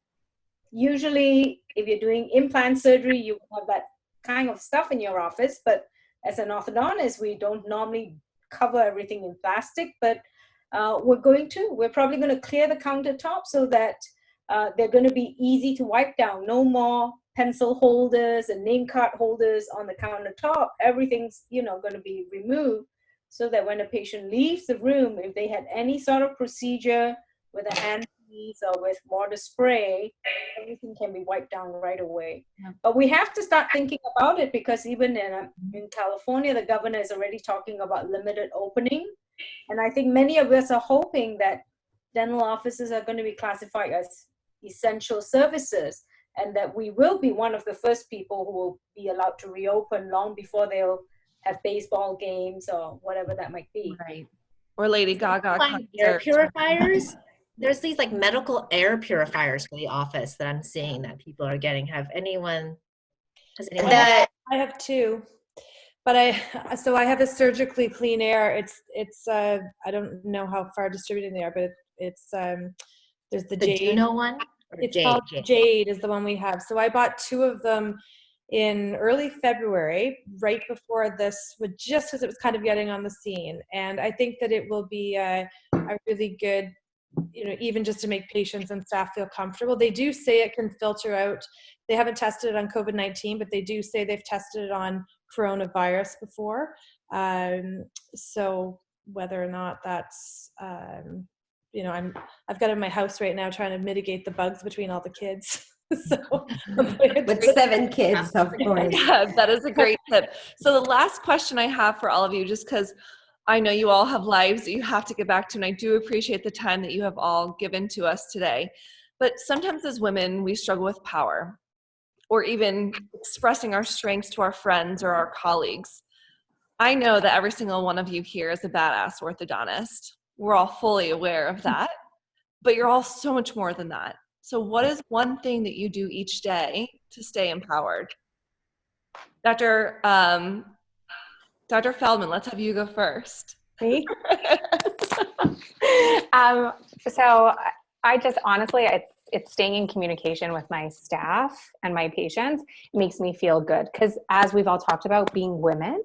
Usually, if you're doing implant surgery, you have that kind of stuff in your office. But as an orthodontist, we don't normally cover everything in plastic. But we're probably going to clear the countertop so that they're going to be easy to wipe down. No more pencil holders and name card holders on the countertop. Everything's, you know, going to be removed, so that when a patient leaves the room, if they had any sort of procedure with a handpiece or with water spray, everything can be wiped down right away. Yeah. But we have to start thinking about it, because even in California, the governor is already talking about limited opening. And I think many of us are hoping that dental offices are going to be classified as essential services, and that we will be one of the first people who will be allowed to reopen long before they'll have baseball games or whatever that might be. Right. Or Lady Gaga. Like air purifiers. There's these like medical air purifiers for the office that I'm seeing that people are getting. Has anyone? I have 2. but I have a surgically clean air. It's I don't know how far distributed they are, but it's there's the Jade. Juno one? It's called Jade is the one we have. So I bought 2 of them in early February, right before this, just as it was kind of getting on the scene. And I think that it will be a really good, even just to make patients and staff feel comfortable. They do say it can filter out. They haven't tested it on COVID-19, but they do say they've tested it on coronavirus before. So whether or not that's, I've got it in my house right now trying to mitigate the bugs between all the kids. So with 7 kids, of course. Yeah, that is a great tip. So the last question I have for all of you, just because I know you all have lives that you have to get back to, and I do appreciate the time that you have all given to us today. But sometimes as women, we struggle with power, or even expressing our strengths to our friends or our colleagues. I know that every single one of you here is a badass orthodontist. We're all fully aware of that, but you're all so much more than that. So what is one thing that you do each day to stay empowered? Dr. Feldman, let's have you go first. Me? So I just honestly, it's staying in communication with my staff and my patients. It makes me feel good because, as we've all talked about, being women,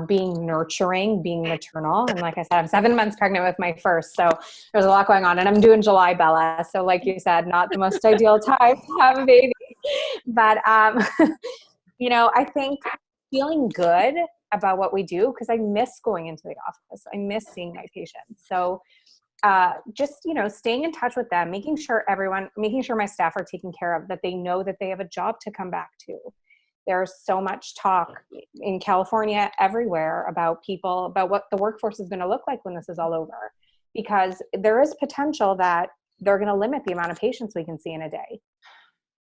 being nurturing, being maternal. And like I said, I'm 7 months pregnant with my first. So there's a lot going on, and I'm due in July, Bella. So like you said, not the most ideal time to have a baby, but, I think feeling good about what we do, because I miss going into the office. I miss seeing my patients. So just, staying in touch with them, making sure my staff are taken care of, that they know that they have a job to come back to. There's so much talk in California, everywhere, about what the workforce is going to look like when this is all over, because there is potential that they're going to limit the amount of patients we can see in a day.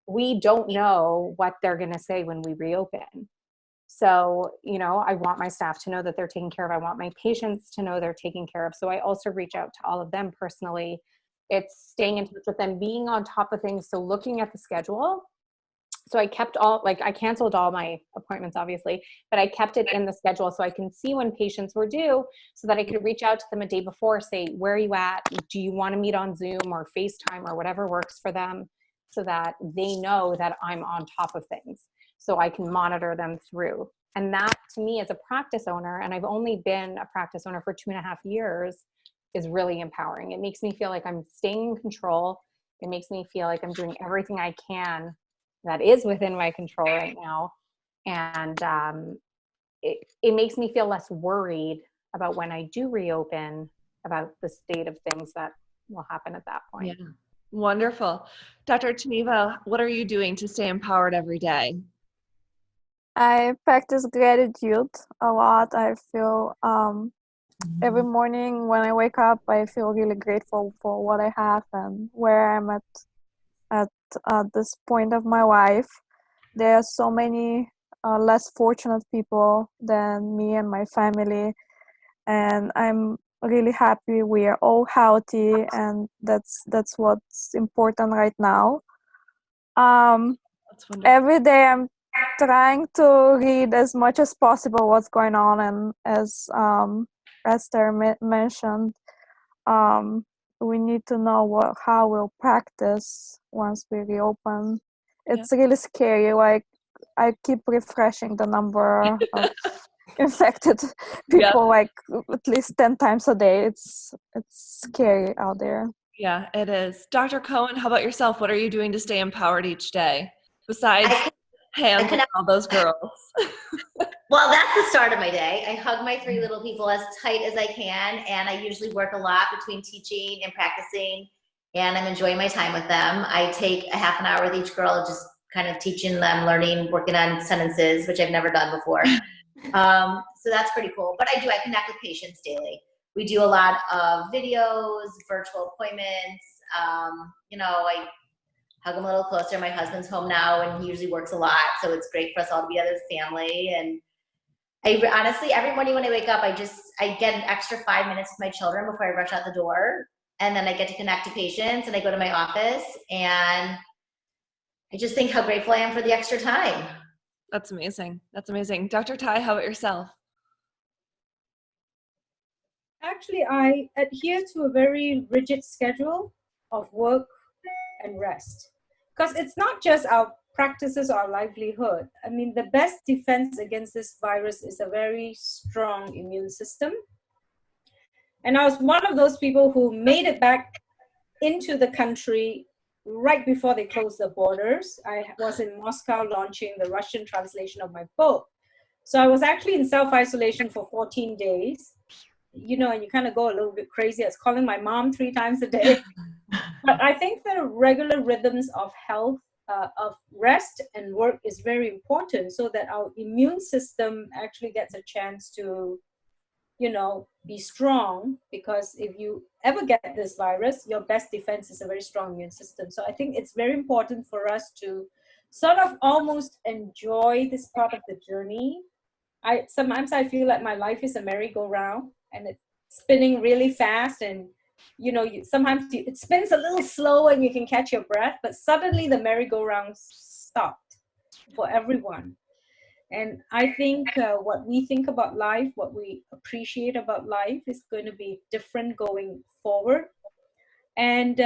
We don't know what they're going to say when we reopen. So, I want my staff to know that they're taken care of. I want my patients to know they're taken care of. So I also reach out to all of them personally. It's staying in touch with them, being on top of things. So looking at the schedule. So I canceled all my appointments, obviously, but I kept it in the schedule so I can see when patients were due, so that I could reach out to them a day before, say, where are you at? Do you want to meet on Zoom or FaceTime or whatever works for them, so that they know that I'm on top of things, so I can monitor them through. And that, to me, as a practice owner, and I've only been a practice owner for 2.5 years, is really empowering. It makes me feel like I'm staying in control. It makes me feel like I'm doing everything I can that is within my control right now. And it makes me feel less worried about when I do reopen, about the state of things that will happen at that point. Yeah. Wonderful. Dr. Taneva, what are you doing to stay empowered every day? I practice gratitude a lot. I feel every morning when I wake up, I feel really grateful for what I have and where I'm at this point of my life. There are so many less fortunate people than me and my family, and I'm really happy we are all healthy, and that's what's important right now. Every day I'm trying to read as much as possible what's going on, and as Esther mentioned, we need to know how we'll practice once we reopen. It's really scary. Like, I keep refreshing the number of infected people, like at least 10 times a day. It's scary out there. Yeah, it is. Dr. Cohen, how about yourself? What are you doing to stay empowered each day, besides handling all those girls? Well, that's the start of my day. I hug my 3 little people as tight as I can, and I usually work a lot between teaching and practicing, and I'm enjoying my time with them. I take a half an hour with each girl, just kind of teaching them, learning, working on sentences, which I've never done before. So that's pretty cool. But I connect with patients daily. We do a lot of videos, virtual appointments. I hug them a little closer. My husband's home now, and he usually works a lot, so it's great for us all to be together as family. And I honestly, every morning when I wake up, I get an extra 5 minutes with my children before I rush out the door, and then I get to connect to patients, and I go to my office, and I just think how grateful I am for the extra time. That's amazing. That's amazing. Dr. Tai, how about yourself? Actually, I adhere to a very rigid schedule of work and rest, because it's not just our practices or our livelihood. I mean, the best defense against this virus is a very strong immune system. And I was one of those people who made it back into the country right before they closed the borders. I was in Moscow launching the Russian translation of my book. So I was actually in self-isolation for 14 days. You know, and you kind of go a little bit crazy. I was calling my mom 3 times a day. But I think the regular rhythms of health, of rest and work is very important, so that our immune system actually gets a chance to, you know, be strong. Because if you ever get this virus, your best defense is a very strong immune system. So I think it's very important for us to sort of almost enjoy this part of the journey. Sometimes I feel like my life is a merry-go-round and it's spinning really fast, and sometimes it spins a little slow and you can catch your breath, but suddenly the merry-go-round stopped for everyone. And I think what we think about life, what we appreciate about life is going to be different going forward. And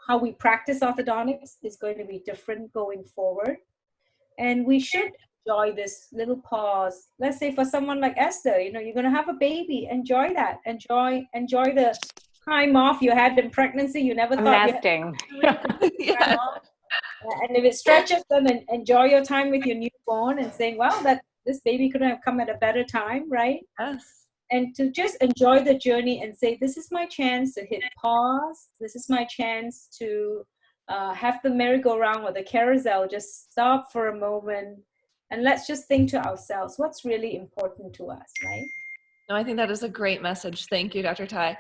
how we practice orthodontics is going to be different going forward. And we should enjoy this little pause. Let's say for someone like Esther, you're going to have a baby. Enjoy that. Enjoy the time off you had in pregnancy. You never thought Nesting. Yeah. And if it stretches, then enjoy your time with your newborn and saying, well, that this baby couldn't have come at a better time, right? Yes. And to just enjoy the journey and say, this is my chance to hit pause. This is my chance to have the merry-go-round or the carousel just stop for a moment, and let's just think to ourselves, what's really important to us, right? No, I think that is a great message. Thank you, Dr. Tai.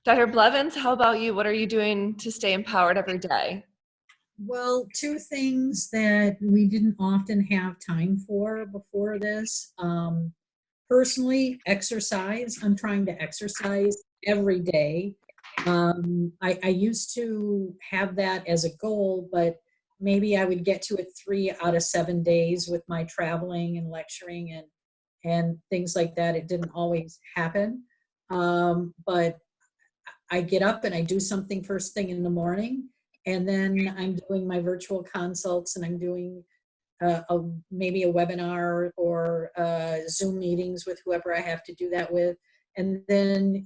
Dr. Blevins, how about you? What are you doing to stay empowered every day? Well, 2 things that we didn't often have time for before this. Personally, exercise. I'm trying to exercise every day. I used to have that as a goal, but maybe I would get to it 3 out of 7 days with my traveling and lecturing and things like that. It didn't always happen. But I get up and I do something first thing in the morning, and then I'm doing my virtual consults, and I'm doing maybe a webinar or Zoom meetings with whoever I have to do that with. And then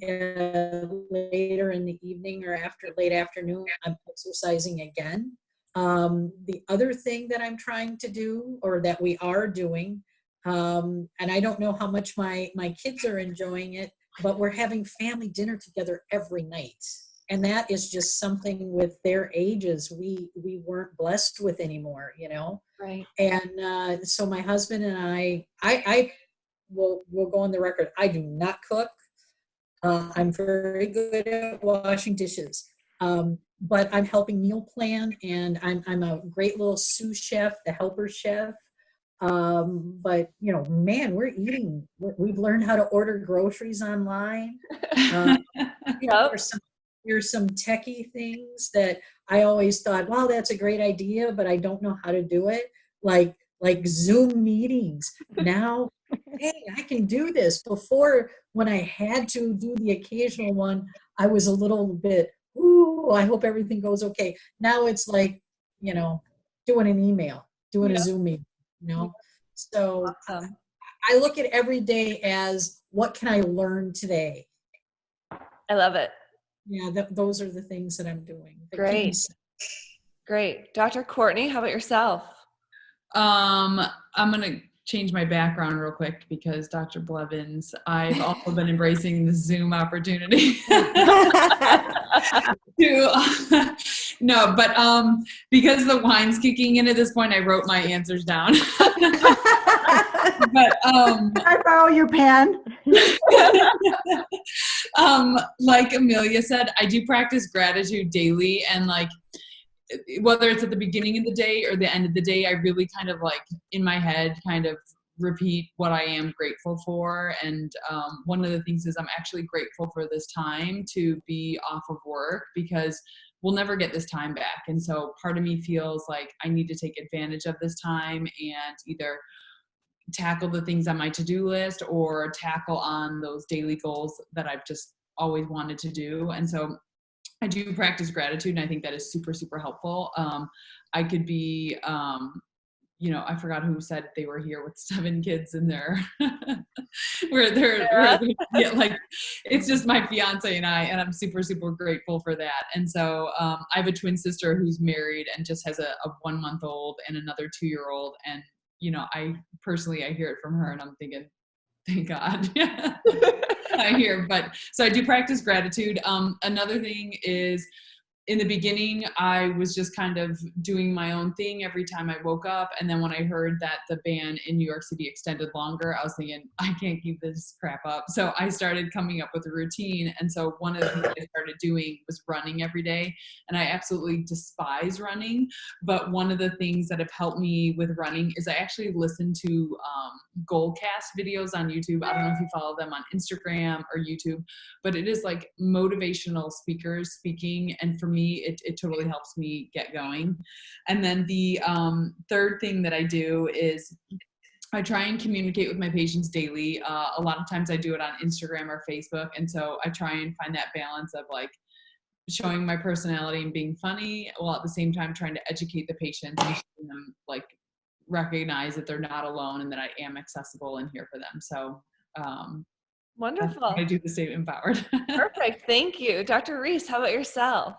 later in the evening or late afternoon, I'm exercising again. The other thing that I'm trying to do, or that we are doing, and I don't know how much my kids are enjoying it, but we're having family dinner together every night. And that is just something with their ages we weren't blessed with anymore, Right. And so my husband and I will go on the record. I do not cook. I'm very good at washing dishes, but I'm helping meal plan, and I'm a great little sous chef, the helper chef. But man, we're eating. We've learned how to order groceries online. Yep. There's some techie things that I always thought, wow, that's a great idea, but I don't know how to do it. Like Zoom meetings. Now, hey, I can do this. Before, when I had to do the occasional one, I was a little bit, ooh, I hope everything goes okay. Now it's like, doing an email, doing a Zoom meeting, So Awesome. I look at every day as, what can I learn today? I love it. Yeah, those are the things that I'm doing. Great. Dr. Courtney, how about yourself? I'm going to change my background real quick because Dr. Blevins, I've also been embracing the Zoom opportunity. No, but because the wine's kicking in at this point, I wrote my answers down. But Can I borrow your pen? Like Emilia said, I do practice gratitude daily, and whether it's at the beginning of the day or the end of the day, I really kind of in my head kind of repeat what I am grateful for. And one of the things is I'm actually grateful for this time to be off of work, because we'll never get this time back. And so part of me feels like I need to take advantage of this time and either tackle the things on my to-do list or tackle on those daily goals that I've just always wanted to do. And so I do practice gratitude, and I think that is super, super helpful. I could be, I forgot who said they were here with 7 kids in there. It's just my fiance and I, and I'm super, super grateful for that. And so I have a twin sister who's married and just has a 1-month-old and another 2-year-old. And, I hear it from her and I'm thinking, thank God. I hear, so I do practice gratitude. Another thing is, in the beginning, I was just kind of doing my own thing every time I woke up. And then when I heard that the ban in New York City extended longer, I was thinking, I can't keep this crap up. So I started coming up with a routine. And so one of the things I started doing was running every day. And I absolutely despise running. But one of the things that have helped me with running is I actually listen to Goalcast videos on YouTube. I don't know if you follow them on Instagram or YouTube, but it is like motivational speakers speaking. And for me, it totally helps me get going. And then the third thing that I do is I try and communicate with my patients daily. A lot of times I do it on Instagram or Facebook. And so I try and find that balance of like showing my personality and being funny, while at the same time trying to educate the patients and showing them, like, recognize that they're not alone and that I am accessible and here for them. So Wonderful. I do the stay empowered. Perfect. Thank you. Dr. Ries, how about yourself?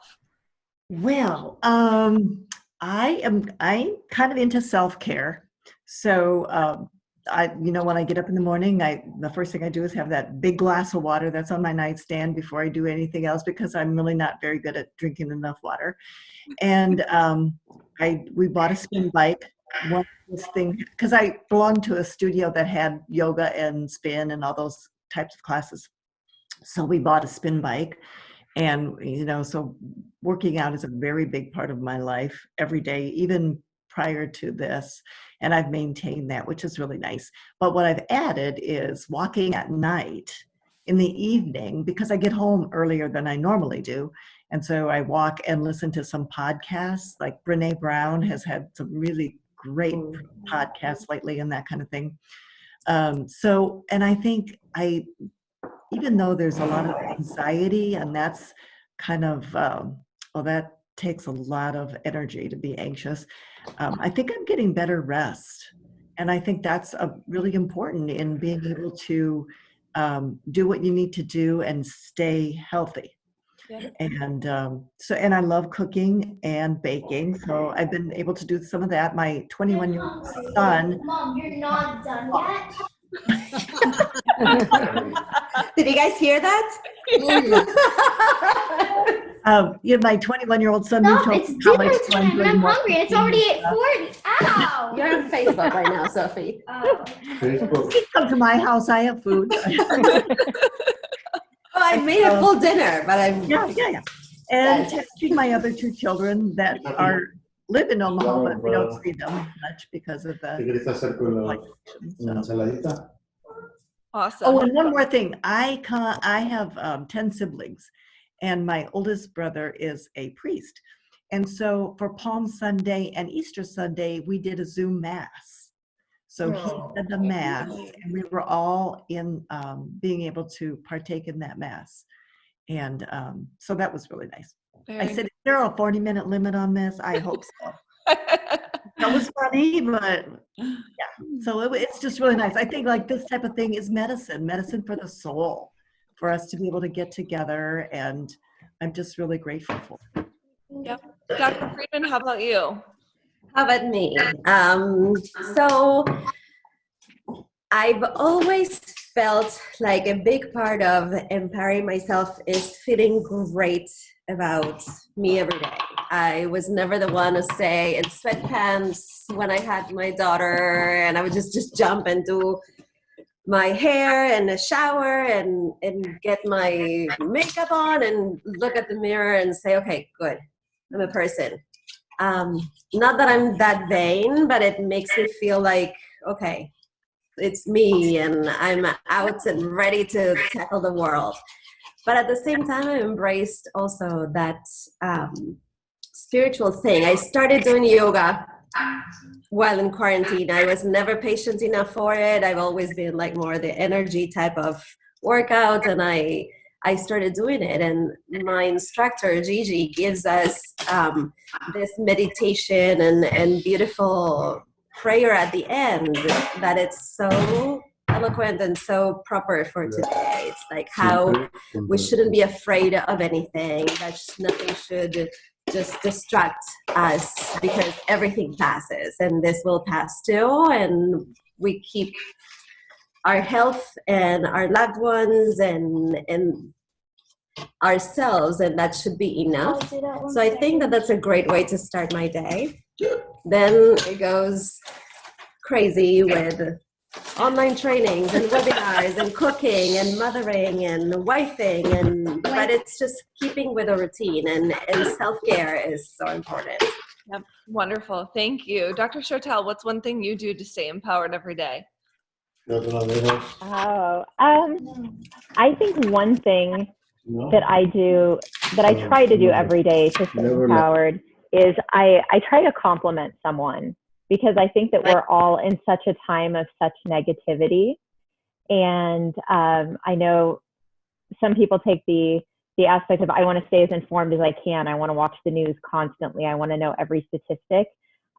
Well, I'm kind of into self-care. So when I get up in the morning, the first thing I do is have that big glass of water that's on my nightstand before I do anything else, because I'm really not very good at drinking enough water. And we bought a spin bike. One this thing, because I belonged to a studio that had yoga and spin and all those types of classes. So we bought a spin bike. And, so working out is a very big part of my life every day, even prior to this. And I've maintained that, which is really nice. But what I've added is walking at night in the evening, because I get home earlier than I normally do. And so I walk and listen to some podcasts. Like Brene Brown has had some really great podcasts lately and that kind of thing. And I think even though there's a lot of anxiety, and that's kind of, that takes a lot of energy to be anxious, I think I'm getting better rest. And I think that's really important in being able to do what you need to do and stay healthy. Yeah. And and I love cooking and baking. So I've been able to do some of that. My 21-year-old son. Mom, you're not done yet? Did you guys hear that? My 21-year-old son moved home It's from dinner college. time and I'm hungry. It's already 8:40. Ow! You're on Facebook right now, Sophie. Please come to my house. I have food. I made a full dinner, but I'm And to my other 2 children that live in Omaha, but we don't see them much because of the Awesome. Oh, and one more thing. I have 10 siblings, and my oldest brother is a priest. And so for Palm Sunday and Easter Sunday, we did a Zoom Mass. So he said the Mass, and we were all in being able to partake in that Mass. And so that was really nice. I said, is there a 40-minute limit on this? I hope so. That was funny, but yeah. So it's just really nice. I think like this type of thing is medicine for the soul, for us to be able to get together, and I'm just really grateful for it. Yep. Dr. Frydman, how about you? How about me? So I've always felt like a big part of empowering myself is feeling great about me every day. I was never the one to stay in sweatpants when I had my daughter, and I would just jump and do my hair and a shower and get my makeup on and look at the mirror and say, okay, good, I'm a person. Not that I'm that vain, but it makes me feel like, okay, it's me and I'm out and ready to tackle the world. But at the same time, I embraced also that spiritual thing. I started doing yoga while in quarantine. I was never patient enough for it. I've always been like more the energy type of workout, and I started doing it. And my instructor Gigi gives us this meditation and beautiful prayer at the end that it's so eloquent and so proper for today. It's like how we shouldn't be afraid of anything, that nothing should just distract us, because everything passes and this will pass too, and we keep our health and our loved ones and ourselves, and that should be enough. So I think that that's a great way to start my day. Then it goes crazy with online trainings and webinars and cooking and mothering and wifing, and but it's just keeping with a routine, and self-care is so important. Yep. Wonderful. Thank you. Dr. Shotell, what's one thing you do to stay empowered every day? Oh, I think one thing that I do, that I try to do every day to stay empowered, is I try to compliment someone, because I think that we're all in such a time of such negativity. And I know some people take the aspect of, I want to stay as informed as I can. I want to watch the news constantly. I want to know every statistic.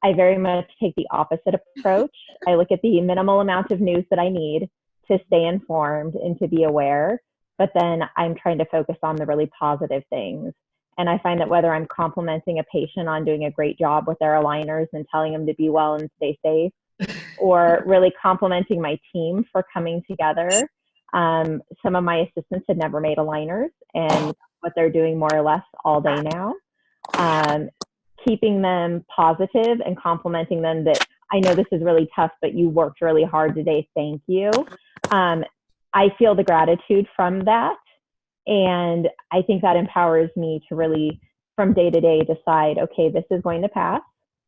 I very much take the opposite approach. I look at the minimal amount of news that I need to stay informed and to be aware, but then I'm trying to focus on the really positive things. And I find that whether I'm complimenting a patient on doing a great job with their aligners and telling them to be well and stay safe, or really complimenting my team for coming together. Some of my assistants had never made aligners, and what they're doing more or less all day now. Keeping them positive and complimenting them that, I know this is really tough, but you worked really hard today, thank you. I feel the gratitude from that. And I think that empowers me to really, from day to day, decide, okay, this is going to pass.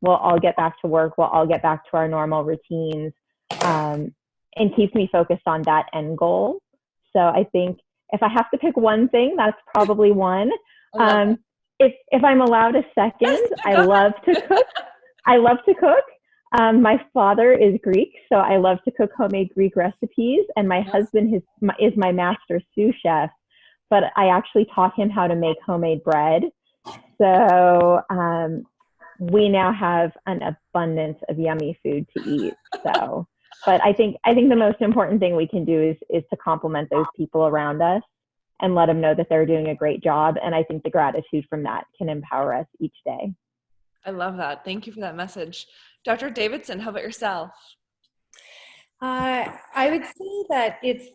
We'll all get back to work. We'll all get back to our normal routines, and keeps me focused on that end goal. So I think if I have to pick one thing, that's probably one. If I'm allowed a second, I love to cook. I love to cook. My father is Greek, so I love to cook homemade Greek recipes. And my husband is my master sous chef, but I actually taught him how to make homemade bread. So we now have an abundance of yummy food to eat. So, but I think the most important thing we can do is to compliment those people around us and let them know that they're doing a great job. And I think the gratitude from that can empower us each day. I love that. Thank you for that message. Dr. Davidson, how about yourself? I would say that it's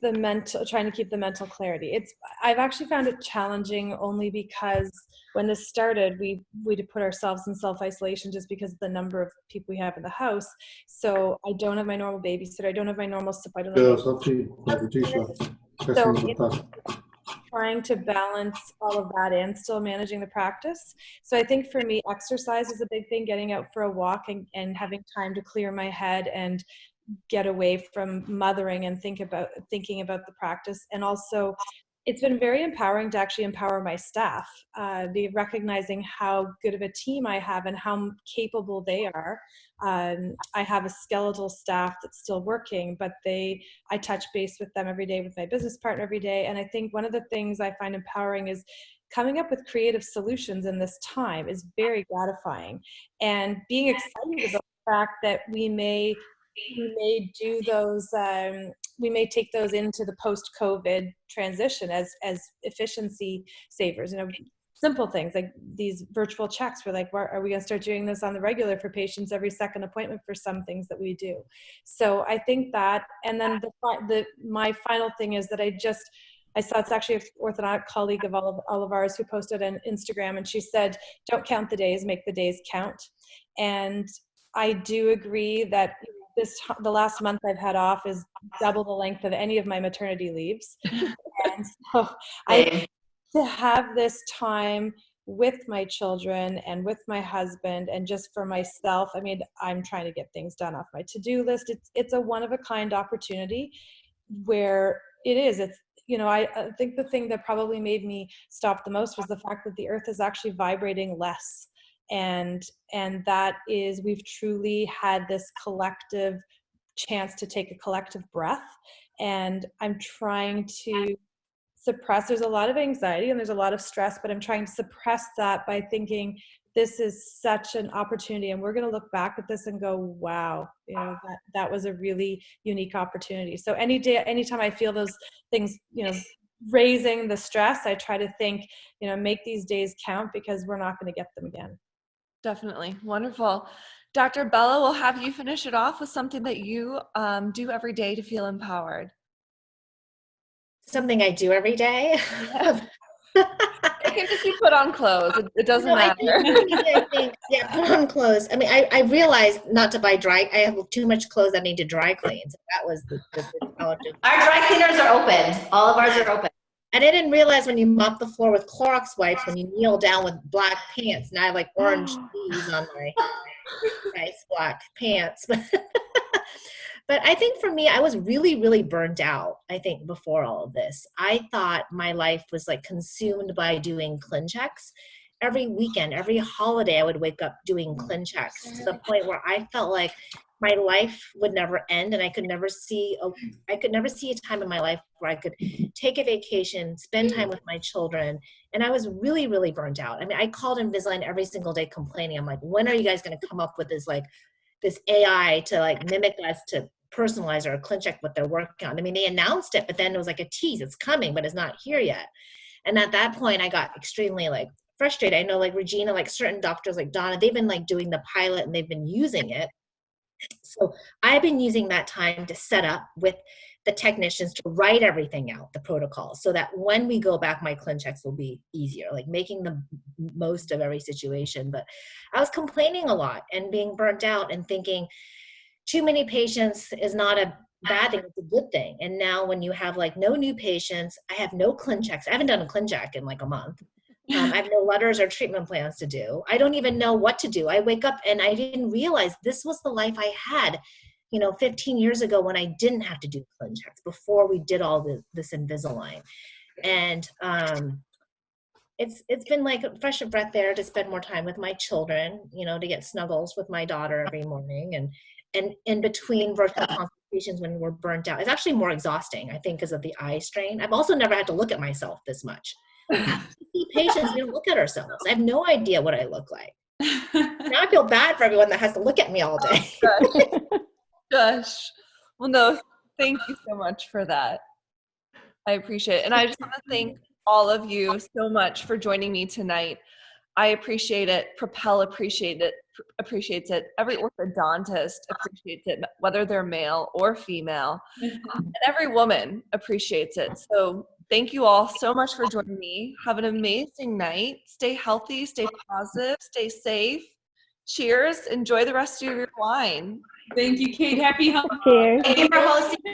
trying to keep the mental clarity. I've actually found it challenging only because when this started, we had put ourselves in self-isolation just because of the number of people we have in the house. So I don't have my normal babysitter. I don't have my normal stuff. I don't have so it's trying to balance all of that and still managing the practice. So I think for me, exercise is a big thing, getting out for a walk and having time to clear my head and get away from mothering and thinking about the practice. And also it's been very empowering to actually empower my staff, recognizing how good of a team I have and how capable they are. I have a skeletal staff that's still working, but I touch base with them every day, with my business partner every day. And I think one of the things I find empowering is coming up with creative solutions in this time is very gratifying, and being excited about the fact that we may do those, we may take those into the post-COVID transition as efficiency savers. Simple things like these virtual checks. We're like, are we going to start doing this on the regular for patients every second appointment for some things that we do? So I think that, and then my final thing is that I saw, it's actually an orthodontic colleague of all of ours who posted on Instagram, and she said, don't count the days, make the days count. And I do agree that the last month I've had off is double the length of any of my maternity leaves. And so to have this time with my children and with my husband and just for myself, I mean, I'm trying to get things done off my to-do list. It's a one-of-a-kind opportunity where it's I think the thing that probably made me stop the most was the fact that the earth is actually vibrating less. And that is, we've truly had this collective chance to take a collective breath. And I'm trying to suppress, there's a lot of anxiety and there's a lot of stress, but I'm trying to suppress that by thinking this is such an opportunity, and we're going to look back at this and go, wow, that was a really unique opportunity. So anytime I feel those things, raising the stress, I try to think, make these days count, because we're not going to get them again. Definitely. Wonderful. Dr. Bella, we'll have you finish it off with something that you do every day to feel empowered. Something I do every day. It can just be put on clothes. It doesn't matter. I think, yeah, put on clothes. I mean, I realized not to buy dry. I have too much clothes that need to dry clean. So that was the challenge. Our dry cleaners are open. All of ours are open. And I didn't realize when you mop the floor with Clorox wipes, when you kneel down with black pants, now I have like orange sleeves on my nice black pants. But I think for me, I was really, really burnt out, I think, before all of this. I thought my life was like consumed by doing ClinChecks. Every weekend, every holiday, I would wake up doing ClinChecks to the point where I felt like my life would never end, and I could never see a time in my life where I could take a vacation, spend time with my children. And I was really, really burnt out. I mean, I called Invisalign every single day complaining. I'm like, when are you guys going to come up with this AI to like mimic us, to personalize or ClinCheck what they're working on? I mean, they announced it, but then it was like a tease. It's coming, but it's not here yet. And at that point, I got extremely like frustrated. I know like Regina, like certain doctors like Donna, they've been like doing the pilot and they've been using it. So I've been using that time to set up with the technicians to write everything out, the protocol, so that when we go back, my ClinChecks will be easier, like making the most of every situation. But I was complaining a lot and being burnt out and thinking too many patients is not a bad thing, it's a good thing. And now when you have like no new patients, I have no ClinChecks. I haven't done a ClinCheck in like a month. I have no letters or treatment plans to do. I don't even know what to do. I wake up and I didn't realize this was the life I had, 15 years ago when I didn't have to do ClinChecks, before we did all this Invisalign. And it's been like a fresh breath there to spend more time with my children, to get snuggles with my daughter every morning. And in between virtual consultations when we're burnt out, it's actually more exhausting, I think, because of the eye strain. I've also never had to look at myself this much. Patients, we don't look at ourselves. I have no idea what I look like. Now I feel bad for everyone that has to look at me all day. Gosh. Well, no, thank you so much for that. I appreciate it. And I just want to thank all of you so much for joining me tonight. I appreciate it. Propel appreciates it. Every orthodontist appreciates it, whether they're male or female. And every woman appreciates it. So thank you all so much for joining me. Have an amazing night. Stay healthy, stay positive, stay safe. Cheers. Enjoy the rest of your wine. Thank you, Kate. Happy holidays. Cheers. Thank you for hosting